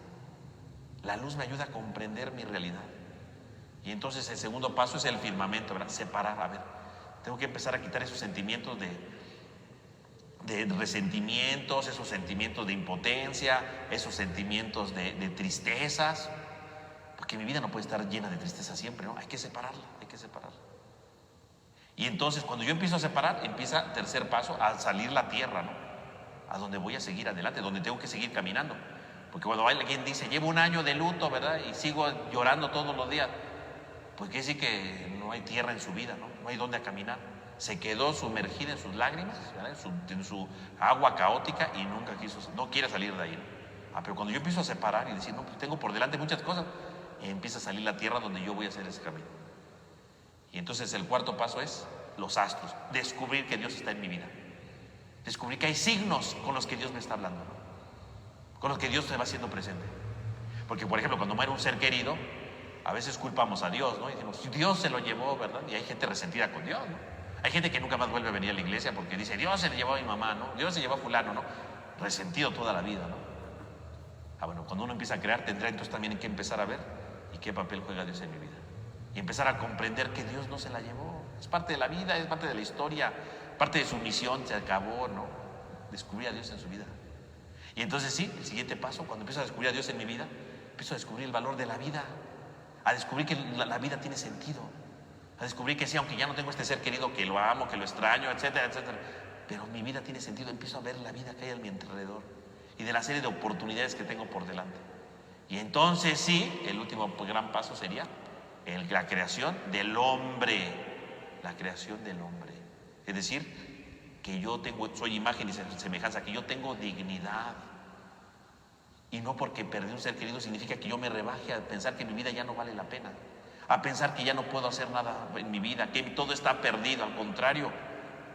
A: La luz me ayuda a comprender mi realidad. Y entonces el segundo paso es el firmamento, ¿verdad? Separar, a ver, tengo que empezar a quitar esos sentimientos de resentimientos, esos sentimientos de impotencia, esos sentimientos de tristezas, porque mi vida no puede estar llena de tristeza siempre, ¿no? Hay que separarla, hay que separarla. Y entonces cuando yo empiezo a separar, empieza tercer paso, a salir la tierra, ¿no? A donde voy a seguir adelante, donde tengo que seguir caminando. Porque cuando alguien dice, llevo un año de luto, ¿verdad? Y sigo llorando todos los días, pues quiere decir que no hay tierra en su vida, ¿no? No hay dónde caminar. Se quedó sumergida en sus lágrimas, ¿verdad? En su agua caótica y nunca no quiere salir de ahí, ¿no? Pero cuando yo empiezo a separar y decir, no, pues tengo por delante muchas cosas, empieza a salir la tierra donde yo voy a hacer ese camino. Y entonces el cuarto paso es los astros, descubrir que Dios está en mi vida, descubrir que hay signos con los que Dios me está hablando, ¿no? Con los que Dios se va haciendo presente. Porque por ejemplo cuando muere un ser querido, a veces culpamos a Dios, ¿no? Y decimos, Dios se lo llevó, ¿verdad? Y hay gente resentida con Dios, ¿no? Hay gente que nunca más vuelve a venir a la iglesia porque dice, Dios se le llevó a mi mamá, ¿no? Dios se llevó a fulano, ¿no? Resentido toda la vida, ¿no? Bueno, cuando uno empieza a crear, tendrá entonces también que empezar a ver y qué papel juega Dios en mi vida. Y empezar a comprender que Dios no se la llevó. Es parte de la vida, es parte de la historia, parte de su misión, se acabó, ¿no? Descubrir a Dios en su vida. Y entonces sí, el siguiente paso, cuando empiezo a descubrir a Dios en mi vida, empiezo a descubrir el valor de la vida, a descubrir que la vida tiene sentido, a descubrir que sí, aunque ya no tengo este ser querido, que lo amo, que lo extraño, etcétera, etcétera, pero mi vida tiene sentido. Empiezo a ver la vida que hay a mi alrededor y de la serie de oportunidades que tengo por delante. Y entonces sí, el último gran paso sería la creación del hombre, la creación del hombre. Es decir, que yo soy imagen y semejanza, que yo tengo dignidad. Y no porque perdí un ser querido significa que yo me rebaje a pensar que mi vida ya no vale la pena, a pensar que ya no puedo hacer nada en mi vida, que todo está perdido. Al contrario,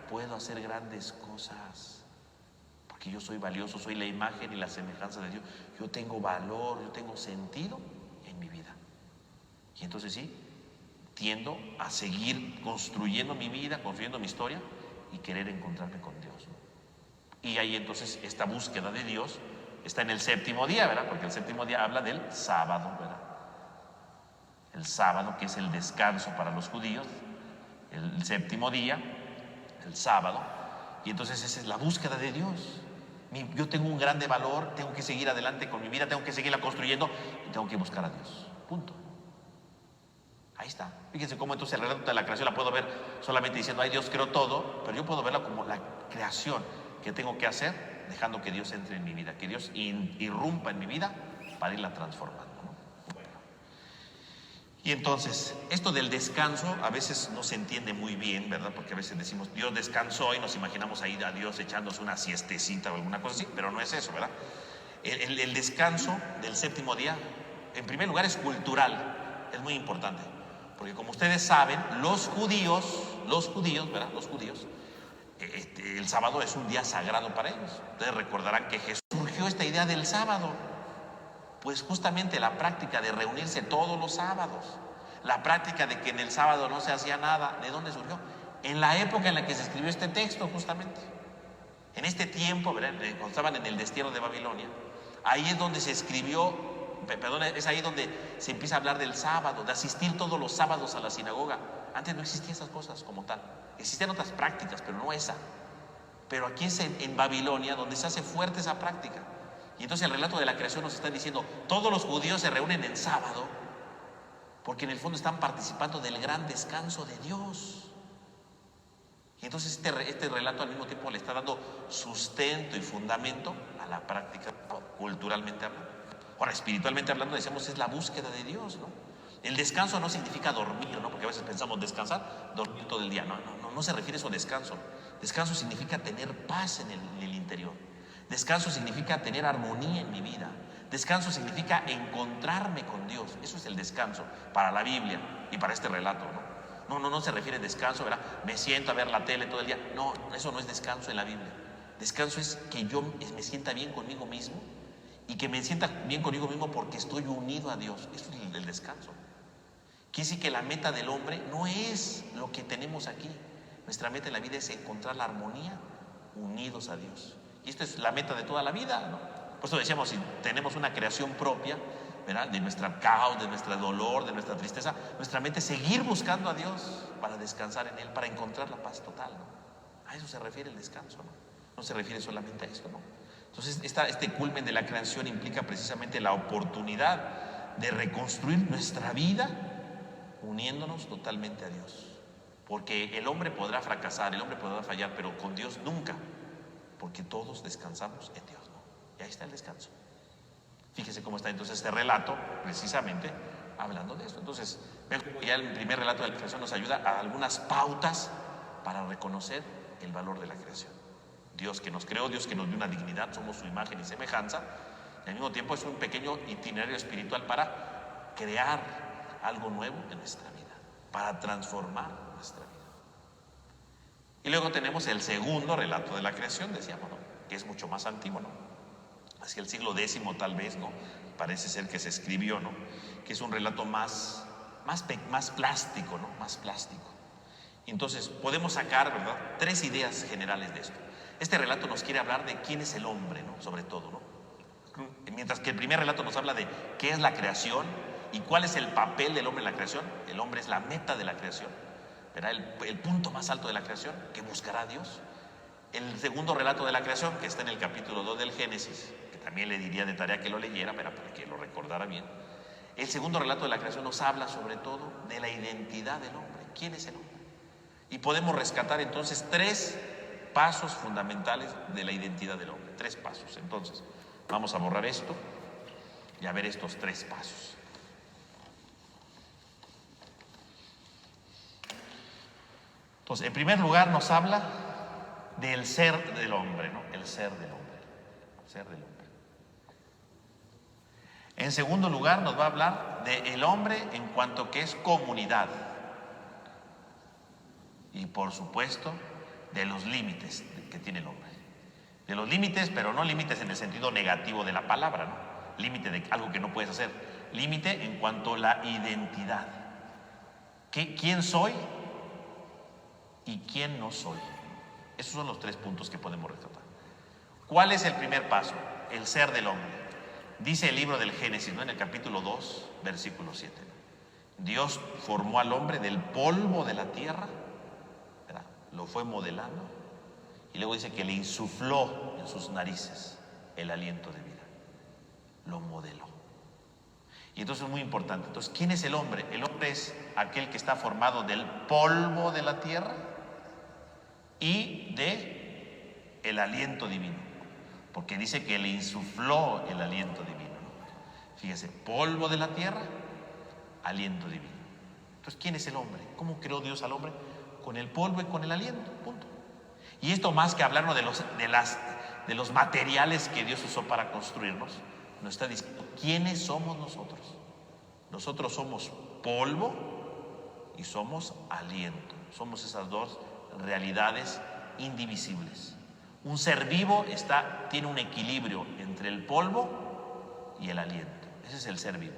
A: puedo hacer grandes cosas, porque yo soy valioso, soy la imagen y la semejanza de Dios. Yo tengo valor, yo tengo sentido en mi vida. Y entonces sí, tiendo a seguir construyendo mi vida, construyendo mi historia y querer encontrarme con Dios, ¿no? Y ahí entonces esta búsqueda de Dios está en el séptimo día, ¿verdad? Porque el séptimo día habla del sábado, ¿verdad? El sábado, que es el descanso para los judíos, el séptimo día, el sábado. Y entonces esa es la búsqueda de Dios. Yo tengo un grande valor, tengo que seguir adelante con mi vida, tengo que seguirla construyendo y tengo que buscar a Dios. Punto. Ahí está. Fíjense cómo entonces el relato de la creación la puedo ver solamente diciendo, ay, Dios creó todo, pero yo puedo verla como la creación que tengo que hacer, dejando que Dios entre en mi vida, que Dios irrumpa en mi vida para irla transformando, ¿no? Bueno. Y entonces, esto del descanso a veces no se entiende muy bien, ¿verdad? Porque a veces decimos, Dios descansó y nos imaginamos ahí a Dios echándose una siestecita o alguna cosa así, pero no es eso, ¿verdad? El descanso del séptimo día, en primer lugar, es cultural, es muy importante. Porque como ustedes saben, los judíos, ¿verdad? Los judíos, el sábado es un día sagrado para ellos. Ustedes recordarán que Jesús surgió esta idea del sábado. Pues justamente la práctica de reunirse todos los sábados, la práctica de que en el sábado no se hacía nada, ¿de dónde surgió? En la época en la que se escribió este texto, justamente. En este tiempo, ¿verdad? Cuando estaban en el destierro de Babilonia, ahí es donde se escribió. Perdón, es ahí donde se empieza a hablar del sábado, de asistir todos los sábados a la sinagoga. Antes no existían esas cosas como tal. Existían otras prácticas, pero no esa. Pero aquí es en Babilonia donde se hace fuerte esa práctica. Y entonces el relato de la creación nos está diciendo, todos los judíos se reúnen en sábado porque en el fondo están participando del gran descanso de Dios. Y entonces este relato al mismo tiempo le está dando sustento y fundamento a la práctica, culturalmente hablando. Ahora, espiritualmente hablando, decíamos, es la búsqueda de Dios, ¿no? El descanso no significa dormir, ¿no? Porque a veces pensamos descansar, dormir todo el día. No se refiere eso a descanso. Descanso significa tener paz en el interior. Descanso significa tener armonía en mi vida. Descanso significa encontrarme con Dios. Eso es el descanso para la Biblia y para este relato, ¿no? No se refiere a descanso, ¿verdad? Me siento a ver la tele todo el día. No, eso no es descanso en la Biblia. Descanso es que yo me sienta bien conmigo mismo y que me sienta bien conmigo mismo porque estoy unido a Dios. Eso es el descanso. Quiere decir que la meta del hombre no es lo que tenemos aquí. Nuestra meta en la vida es encontrar la armonía unidos a Dios. Y esta es la meta de toda la vida, ¿no? Por eso decíamos, si tenemos una creación propia, ¿verdad? De nuestra caos, de nuestro dolor, de nuestra tristeza, nuestra meta es seguir buscando a Dios para descansar en Él, para encontrar la paz total, ¿no? A eso se refiere el descanso, ¿no? No se refiere solamente a esto, ¿no? Entonces, este culmen de la creación implica precisamente la oportunidad de reconstruir nuestra vida uniéndonos totalmente a Dios. Porque el hombre podrá fracasar, el hombre podrá fallar, pero con Dios nunca, porque todos descansamos en Dios, ¿no? Y ahí está el descanso. Fíjese cómo está entonces este relato, precisamente hablando de esto. Entonces, ya el primer relato de la creación nos ayuda a algunas pautas para reconocer el valor de la creación. Dios que nos creó, Dios que nos dio una dignidad, somos su imagen y semejanza, y al mismo tiempo es un pequeño itinerario espiritual para crear algo nuevo en nuestra vida, para transformar nuestra vida. Y luego tenemos el segundo relato de la creación, decíamos, ¿no? Que es mucho más antiguo, ¿no? Hacia el siglo X tal vez, ¿no? Parece ser que se escribió, ¿no? Que es un relato más plástico, ¿no? Más plástico. Entonces podemos sacar, ¿verdad?, 3 ideas generales de esto. Este relato nos quiere hablar de quién es el hombre, ¿no? Sobre todo, ¿no? Mientras que el primer relato nos habla de qué es la creación y cuál es el papel del hombre en la creación. El hombre es la meta de la creación, ¿verdad? El punto más alto de la creación que buscará a Dios. El segundo relato de la creación, que está en el capítulo 2 del Génesis, que también le diría de tarea que lo leyera, pero para que lo recordara bien. El segundo relato de la creación nos habla sobre todo de la identidad del hombre. ¿Quién es el hombre? Y podemos rescatar entonces 3 pasos fundamentales de la identidad del hombre. 3 pasos. Entonces, vamos a borrar esto y a ver estos 3 pasos. Entonces, en primer lugar nos habla del ser del hombre, ¿no? El ser del hombre. El ser del hombre. En segundo lugar nos va a hablar del hombre en cuanto que es comunidad. Y por supuesto, de los límites que tiene el hombre. De los límites, pero no límites en el sentido negativo de la palabra, ¿no? Límite de algo que no puedes hacer. Límite en cuanto a la identidad. ¿Quién soy y quién no soy? Esos son los 3 puntos que podemos rescatar. ¿Cuál es el primer paso? El ser del hombre. Dice el libro del Génesis, ¿no? En el capítulo 2, versículo 7. Dios formó al hombre del polvo de la tierra, ¿verdad? Lo fue modelando y luego dice que le insufló en sus narices el aliento de vida. Lo modeló. Y entonces es muy importante. Entonces, ¿quién es el hombre? El hombre es aquel que está formado del polvo de la tierra y de el aliento divino, porque dice que le insufló el aliento divino, ¿no? Fíjese, polvo de la tierra, aliento divino. Entonces, ¿quién es el hombre? ¿Cómo creó Dios al hombre? Con el polvo y con el aliento, punto. Y esto, más que hablarnos de los materiales que Dios usó para construirnos, nos está diciendo quiénes somos nosotros. Nosotros somos polvo y somos aliento. Somos esas 2 realidades indivisibles. Un ser vivo tiene un equilibrio entre el polvo y el aliento. Ese es el ser vivo.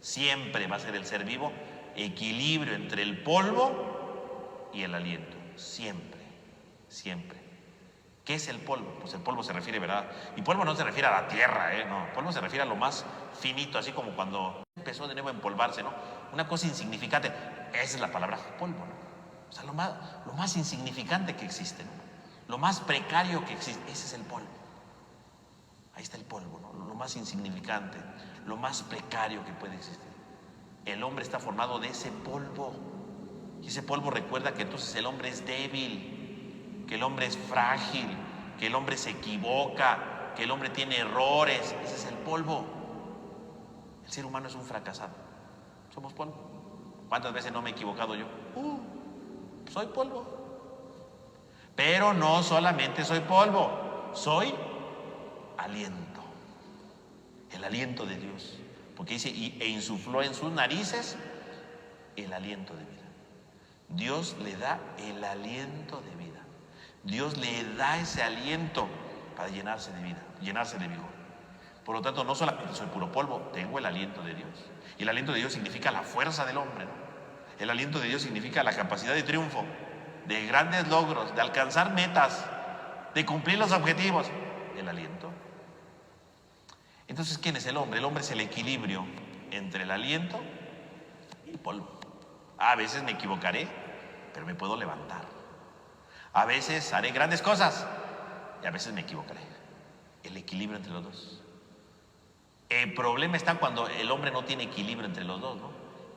A: Siempre va a ser el ser vivo equilibrio entre el polvo y el aliento. Siempre, siempre. ¿Qué es el polvo? Pues el polvo se refiere, ¿verdad? Y polvo no se refiere a la tierra, no. El polvo se refiere a lo más finito, así como cuando empezó de nuevo a empolvarse, ¿no? Una cosa insignificante. Esa es la palabra polvo, ¿no? O sea, lo más insignificante que existe, ¿no? Lo más precario que existe, ese es el polvo. Ahí está el polvo, ¿no? Lo más insignificante, lo más precario que puede existir. El hombre está formado de ese polvo. Y ese polvo recuerda que entonces el hombre es débil, que el hombre es frágil, que el hombre se equivoca, que el hombre tiene errores. Ese es el polvo. El ser humano es un fracasado. Somos polvo. ¿Cuántas veces no me he equivocado yo? Soy polvo. Pero no solamente soy polvo, soy aliento. El aliento de Dios. Porque dice, e insufló en sus narices el aliento de vida. Dios le da el aliento de vida. Dios le da ese aliento para llenarse de vida, llenarse de vigor. Por lo tanto, no solamente soy puro polvo, tengo el aliento de Dios. Y el aliento de Dios significa la fuerza del hombre, ¿no? El aliento de Dios significa la capacidad de triunfo, de grandes logros, de alcanzar metas, de cumplir los objetivos. El aliento. Entonces, ¿quién es el hombre? El hombre es el equilibrio entre el aliento y el polvo. A veces me equivocaré, pero me puedo levantar. A veces haré grandes cosas y a veces me equivocaré. El equilibrio entre los dos. El problema está cuando el hombre no tiene equilibrio entre los dos, ¿no?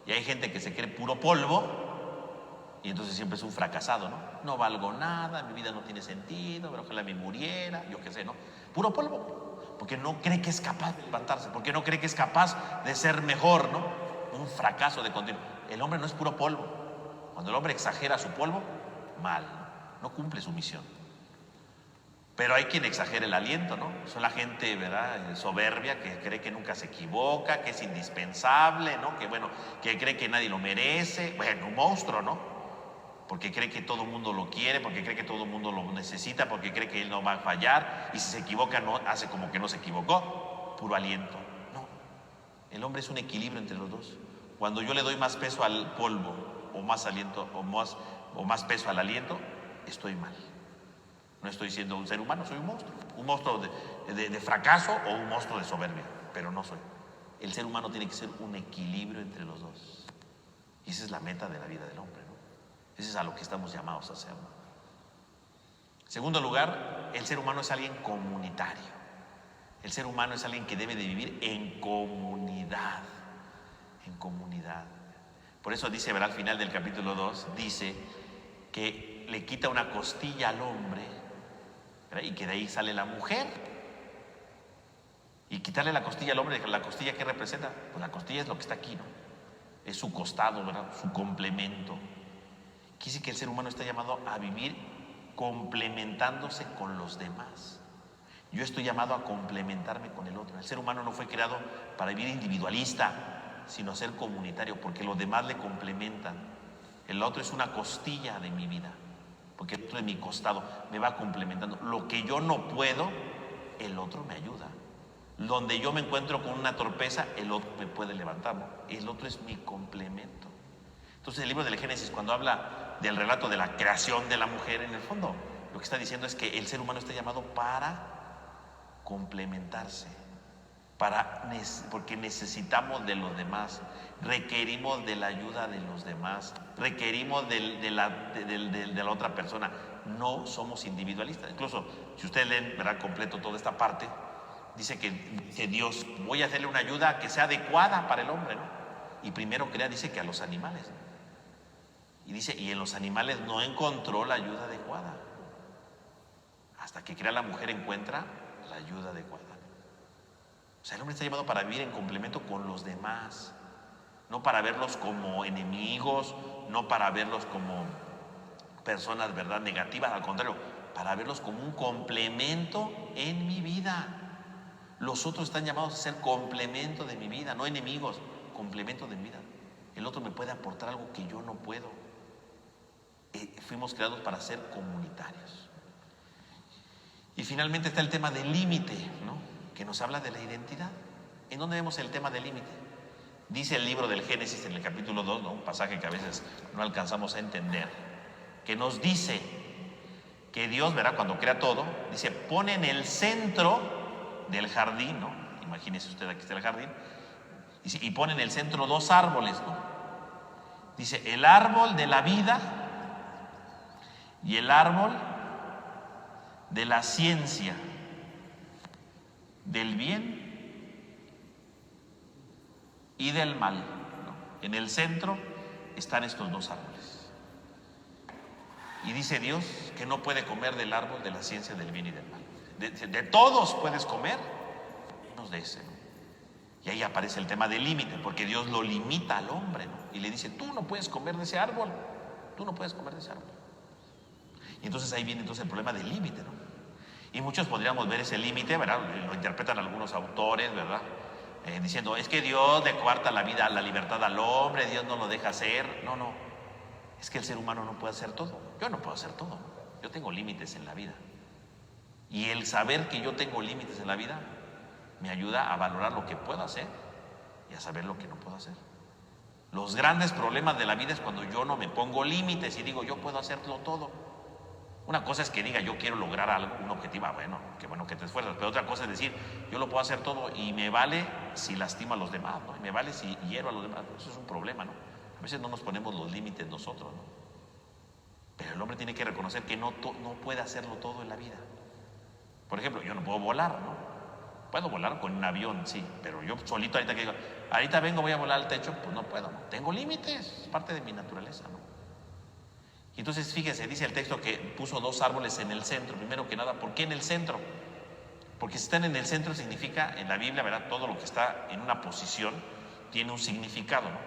A: Y hay gente que se cree puro polvo y entonces siempre es un fracasado, ¿no? No valgo nada, mi vida no tiene sentido, pero ojalá me muriera, yo qué sé, ¿no? Puro polvo, porque no cree que es capaz de levantarse, porque no cree que es capaz de ser mejor, ¿no? Un fracaso de continuo. El hombre no es puro polvo. Cuando el hombre exagera su polvo, mal, no cumple su misión. Pero hay quien exagera el aliento, ¿no? Son la gente, ¿verdad?, soberbia, que cree que nunca se equivoca, que es indispensable, ¿no? Que bueno, que cree que nadie lo merece. Bueno, un monstruo, ¿no? Porque cree que todo el mundo lo quiere, porque cree que todo el mundo lo necesita, porque cree que él no va a fallar, y si se equivoca, no hace como que no se equivocó. Puro aliento. No. El hombre es un equilibrio entre los dos. Cuando yo le doy más peso al polvo, o más aliento, o más peso al aliento, estoy mal. No estoy siendo un ser humano, soy un monstruo de fracaso o un monstruo de soberbia, pero no soy. El ser humano tiene que ser un equilibrio entre los dos. Y esa es la meta de la vida del hombre, ¿no? Ese es a lo que estamos llamados a hacer, ¿no? En segundo lugar, el ser humano es alguien comunitario. El ser humano es alguien que debe de vivir en comunidad. En comunidad. Por eso dice, verá, al final del capítulo 2, dice que le quita una costilla al hombre, ¿verdad?, y que de ahí sale la mujer. Y quitarle la costilla al hombre, ¿la costilla qué representa? Pues la costilla es lo que está aquí, ¿no? Es su costado, ¿verdad?, su complemento. Quiere decir que el ser humano está llamado a vivir complementándose con los demás. Yo estoy llamado a complementarme con el otro. El ser humano no fue creado para vivir individualista, sino ser comunitario, porque los demás le complementan. El otro es una costilla de mi vida, porque el otro es mi costado, me va complementando. Lo que yo no puedo, el otro me ayuda. Donde yo me encuentro con una torpeza, el otro me puede levantar, ¿no? El otro es mi complemento. Entonces el libro del Génesis, cuando habla del relato de la creación de la mujer, en el fondo lo que está diciendo es que el ser humano está llamado para complementarse, porque necesitamos de los demás, requerimos de la ayuda de los demás, requerimos de la otra persona. No somos individualistas. Incluso si ustedes leen, verá completo toda esta parte, dice que Dios, voy a hacerle una ayuda que sea adecuada para el hombre, ¿no? Y primero crea, dice que a los animales, ¿no? Y dice, y en los animales no encontró la ayuda adecuada. Hasta que crea la mujer, encuentra la ayuda adecuada. O sea, el hombre está llamado para vivir en complemento con los demás, no para verlos como enemigos, no para verlos como personas, ¿verdad?, negativas, al contrario, para verlos como un complemento en mi vida. Los otros están llamados a ser complemento de mi vida, no enemigos, complemento de mi vida. El otro me puede aportar algo que yo no puedo. Fuimos creados para ser comunitarios. Y finalmente está el tema del límite, ¿no?, que nos habla de la identidad. ¿En dónde vemos el tema del límite? Dice el libro del Génesis en el capítulo 2, ¿no?, un pasaje que a veces no alcanzamos a entender, que nos dice que Dios, verá, cuando crea todo, dice, pone en el centro del jardín, ¿no? Imagínese usted, aquí está el jardín, y pone en el centro dos árboles, ¿no? Dice, el árbol de la vida y el árbol de la ciencia del bien y del mal, ¿no? En el centro están estos dos árboles. Y dice Dios que no puede comer del árbol de la ciencia del bien y del mal. De todos puedes comer, menos de ese, ¿no? Y ahí aparece el tema del límite, porque Dios lo limita al hombre, ¿no? Y le dice, tú no puedes comer de ese árbol, tú no puedes comer de ese árbol. Y entonces ahí viene entonces el problema del límite, ¿no? Y muchos podríamos ver ese límite, ¿verdad? Lo interpretan algunos autores, ¿verdad? Diciendo, es que Dios le coarta la vida, la libertad al hombre, Dios no lo deja hacer. No, no, es que el ser humano no puede hacer todo. Yo no puedo hacer todo, ¿no? Yo tengo límites en la vida. Y el saber que yo tengo límites en la vida me ayuda a valorar lo que puedo hacer y a saber lo que no puedo hacer. Los grandes problemas de la vida es cuando yo no me pongo límites y digo, yo puedo hacerlo todo. Una cosa es que diga, yo quiero lograr algo, un objetivo, bueno, qué bueno que te esfuerzas. Pero otra cosa es decir, yo lo puedo hacer todo y me vale si lastimo a los demás, ¿no? Y me vale si hiero a los demás. Eso es un problema, ¿no? A veces no nos ponemos los límites nosotros, ¿no? Pero el hombre tiene que reconocer que no puede hacerlo todo en la vida. Por ejemplo, yo no puedo volar, ¿no? Puedo volar con un avión, sí, pero yo solito ahorita que digo, ahorita vengo, voy a volar al techo, pues no puedo, ¿no? Tengo límites, es parte de mi naturaleza, ¿no? Y entonces fíjense, dice el texto que puso dos árboles en el centro. Primero que nada, ¿por qué en el centro? Porque si están en el centro significa, en la Biblia, ¿verdad? Todo lo que está en una posición tiene un significado, ¿no?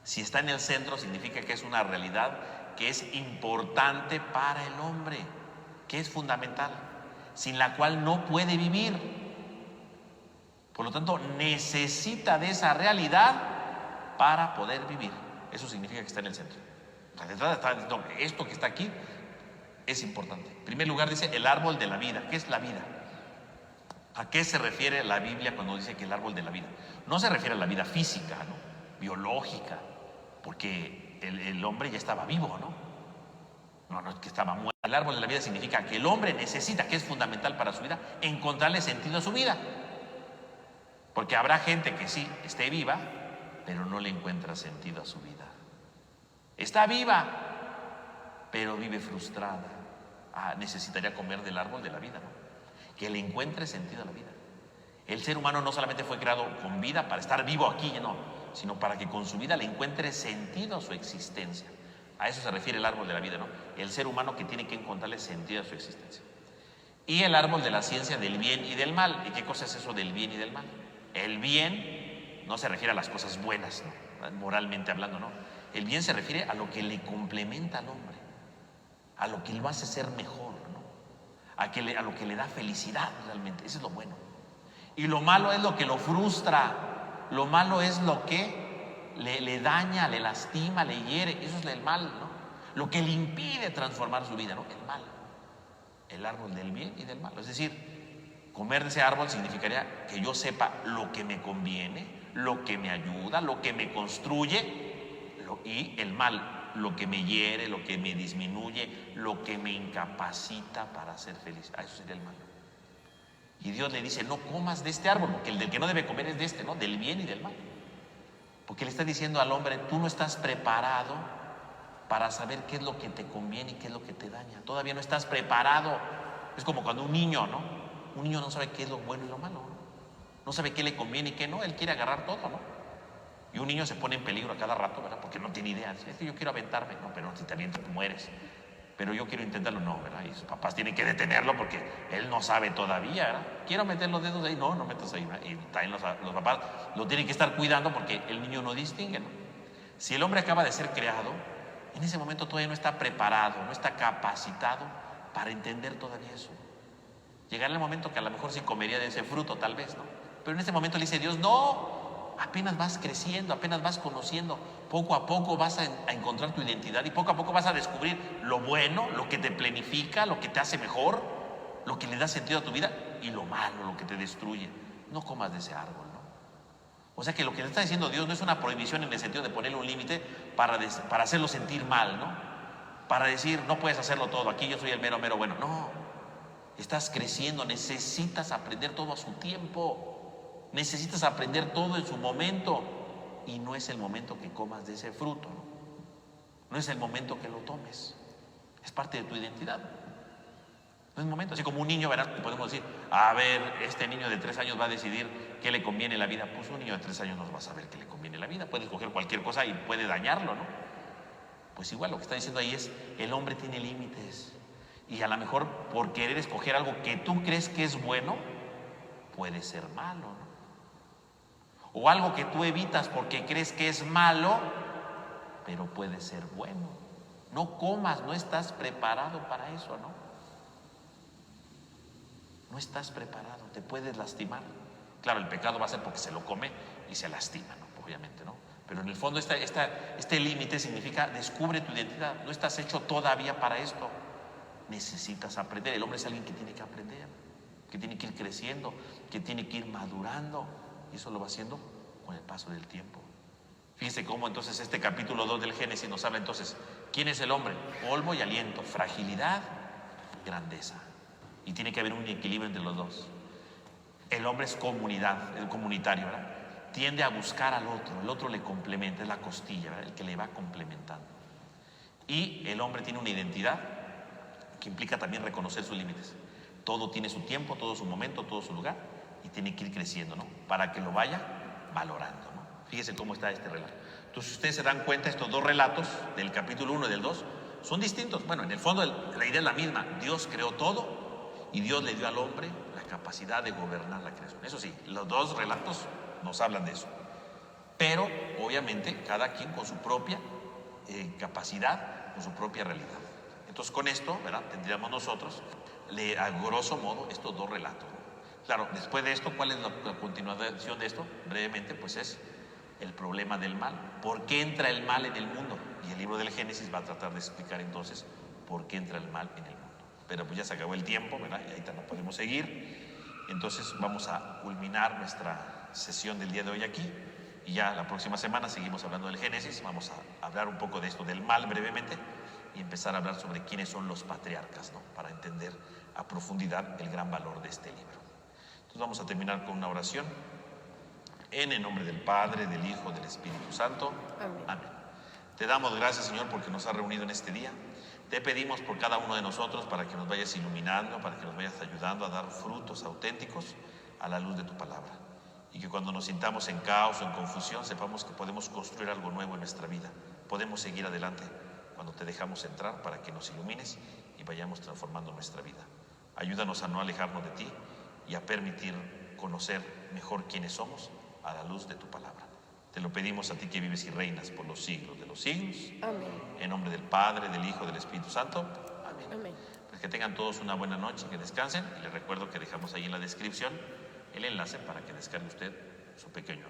A: Si está en el centro significa que es una realidad que es importante para el hombre, que es fundamental, sin la cual no puede vivir. Por lo tanto, necesita de esa realidad para poder vivir. Eso significa que está en el centro. La entrada está diciendo, esto que está aquí es importante. En primer lugar dice el árbol de la vida. ¿Qué es la vida? ¿A qué se refiere la Biblia cuando dice que el árbol de la vida? No se refiere a la vida física, ¿no? Biológica, porque el hombre ya estaba vivo, ¿no? No es que estaba muerto. El árbol de la vida significa que el hombre necesita, que es fundamental para su vida, encontrarle sentido a su vida. Porque habrá gente que sí esté viva, pero no le encuentra sentido a su vida. Está viva, pero vive frustrada. Necesitaría comer del árbol de la vida, ¿no? Que le encuentre sentido a la vida. El ser humano no solamente fue creado con vida para estar vivo aquí, no, sino para que con su vida le encuentre sentido a su existencia. A eso se refiere el árbol de la vida, ¿no? El ser humano que tiene que encontrarle sentido a su existencia. Y el árbol de la ciencia del bien y del mal. ¿Y qué cosa es eso del bien y del mal? El bien no se refiere a las cosas buenas, ¿no? Moralmente hablando, ¿no? El bien se refiere a lo que le complementa al hombre, a lo que lo hace ser mejor, ¿no? A lo que le da felicidad realmente. Eso es lo bueno. Y lo malo es lo que lo frustra. Lo malo es lo que le daña, le lastima, le hiere. Eso es el mal, ¿no? Lo que le impide transformar su vida, ¿no? El mal. El árbol del bien y del mal. Es decir, comer de ese árbol significaría que yo sepa lo que me conviene, lo que me ayuda, lo que me construye, y el mal, lo que me hiere, lo que me disminuye, lo que me incapacita para ser feliz. Eso sería el mal. Y Dios le dice, no comas de este árbol, porque el del que no debe comer es de este, ¿no? Del bien y del mal. Porque le está diciendo al hombre, tú no estás preparado para saber qué es lo que te conviene y qué es lo que te daña. Todavía no estás preparado. Es como cuando un niño, ¿no? Un niño no sabe qué es lo bueno y lo malo, ¿no? No sabe qué le conviene y qué no. Él quiere agarrar todo, ¿no? Y un niño se pone en peligro a cada rato, ¿verdad? Porque no tiene idea. Dice, es que yo quiero aventarme. No, pero si te avientas, mueres. Pero yo quiero intentarlo, no, ¿verdad? Y sus papás tienen que detenerlo porque él no sabe todavía, ¿verdad? Quiero meter los dedos ahí. No, no metas ahí, ¿verdad? Y también los papás lo tienen que estar cuidando porque el niño no distingue, ¿no? Si el hombre acaba de ser creado, en ese momento todavía no está preparado, no está capacitado para entender todavía eso. Llegará el momento que a lo mejor sí comería de ese fruto, tal vez, ¿no? Pero en ese momento le dice Dios, no. Apenas vas creciendo, apenas vas conociendo, poco a poco vas a encontrar tu identidad y poco a poco vas a descubrir lo bueno, lo que te planifica, lo que te hace mejor, lo que le da sentido a tu vida y lo malo, lo que te destruye. No comas de ese árbol, ¿no? O sea que lo que le está diciendo Dios no es una prohibición en el sentido de ponerle un límite para hacerlo sentir mal, ¿no? Para decir, no puedes hacerlo todo, aquí yo soy el mero bueno. No, estás creciendo, necesitas aprender todo a su tiempo. Necesitas aprender todo en su momento. y no es el momento que comas de ese fruto, ¿no? No es el momento que lo tomes. Es parte de tu identidad. No es momento. Así como un niño, ¿verdad? Podemos decir, a ver, este niño de 3 años va a decidir qué le conviene en la vida. Pues un niño de 3 años no va a saber qué le conviene en la vida. Puede escoger cualquier cosa y puede dañarlo, ¿no? Pues igual lo que está diciendo ahí es, el hombre tiene límites. Y a lo mejor por querer escoger algo que tú crees que es bueno, puede ser malo, ¿no? O algo que tú evitas porque crees que es malo, pero puede ser bueno. No comas, no estás preparado para eso, ¿no? No estás preparado, te puedes lastimar. Claro, el pecado va a ser porque se lo come y se lastima, ¿no? Obviamente, ¿no? Pero en el fondo este límite significa descubre tu identidad. No estás hecho todavía para esto. Necesitas aprender. El hombre es alguien que tiene que aprender, que tiene que ir creciendo, que tiene que ir madurando. Y eso lo va haciendo con el paso del tiempo. Fíjense cómo entonces este capítulo 2 del Génesis nos habla entonces, ¿quién es el hombre? Polvo y aliento, fragilidad, grandeza. Y tiene que haber un equilibrio entre los dos. El hombre es comunidad, el comunitario, ¿verdad? Tiende a buscar al otro, el otro le complementa, es la costilla, ¿verdad? El que le va complementando. Y el hombre tiene una identidad que implica también reconocer sus límites. Todo tiene su tiempo, todo su momento, todo su lugar, y tiene que ir creciendo, ¿no? Para que lo vaya valorando, ¿no? Fíjense cómo está este relato. Entonces, si ustedes se dan cuenta, estos dos relatos, del capítulo 1 y del 2, son distintos. Bueno, en el fondo la idea es la misma. Dios creó todo y Dios le dio al hombre la capacidad de gobernar la creación. Eso sí, los dos relatos nos hablan de eso. Pero, obviamente, cada quien con su propia capacidad, con su propia realidad. Entonces, con esto, ¿verdad? Tendríamos nosotros, a grosso modo, estos dos relatos. Claro, después de esto, ¿cuál es la continuación de esto? Brevemente, pues es el problema del mal. ¿Por qué entra el mal en el mundo? Y el libro del Génesis va a tratar de explicar entonces por qué entra el mal en el mundo. Pero pues ya se acabó el tiempo, ¿verdad? Y ahorita no podemos seguir. Entonces vamos a culminar nuestra sesión del día de hoy aquí. Y ya la próxima semana seguimos hablando del Génesis. Vamos a hablar un poco de esto del mal brevemente y empezar a hablar sobre quiénes son los patriarcas, ¿no? Para entender a profundidad el gran valor de este libro. Entonces vamos a terminar con una oración. En el nombre del Padre, del Hijo, del Espíritu Santo.
B: Amén.
A: Amén. Te damos gracias, Señor, porque nos has reunido en este día. Te pedimos por cada uno de nosotros para que nos vayas iluminando, para que nos vayas ayudando a dar frutos auténticos a la luz de tu palabra. Y que cuando nos sintamos en caos o en confusión, sepamos que podemos construir algo nuevo en nuestra vida. Podemos seguir adelante cuando te dejamos entrar para que nos ilumines y vayamos transformando nuestra vida. Ayúdanos a no alejarnos de ti y a permitir conocer mejor quiénes somos a la luz de tu palabra. Te lo pedimos a ti que vives y reinas por los siglos de los siglos.
B: Amén.
A: En nombre del Padre, del Hijo, del Espíritu Santo. Amén.
B: Amén.
A: Pues que tengan todos una buena noche, que descansen. Y les recuerdo que dejamos ahí en la descripción el enlace para que descargue usted su pequeño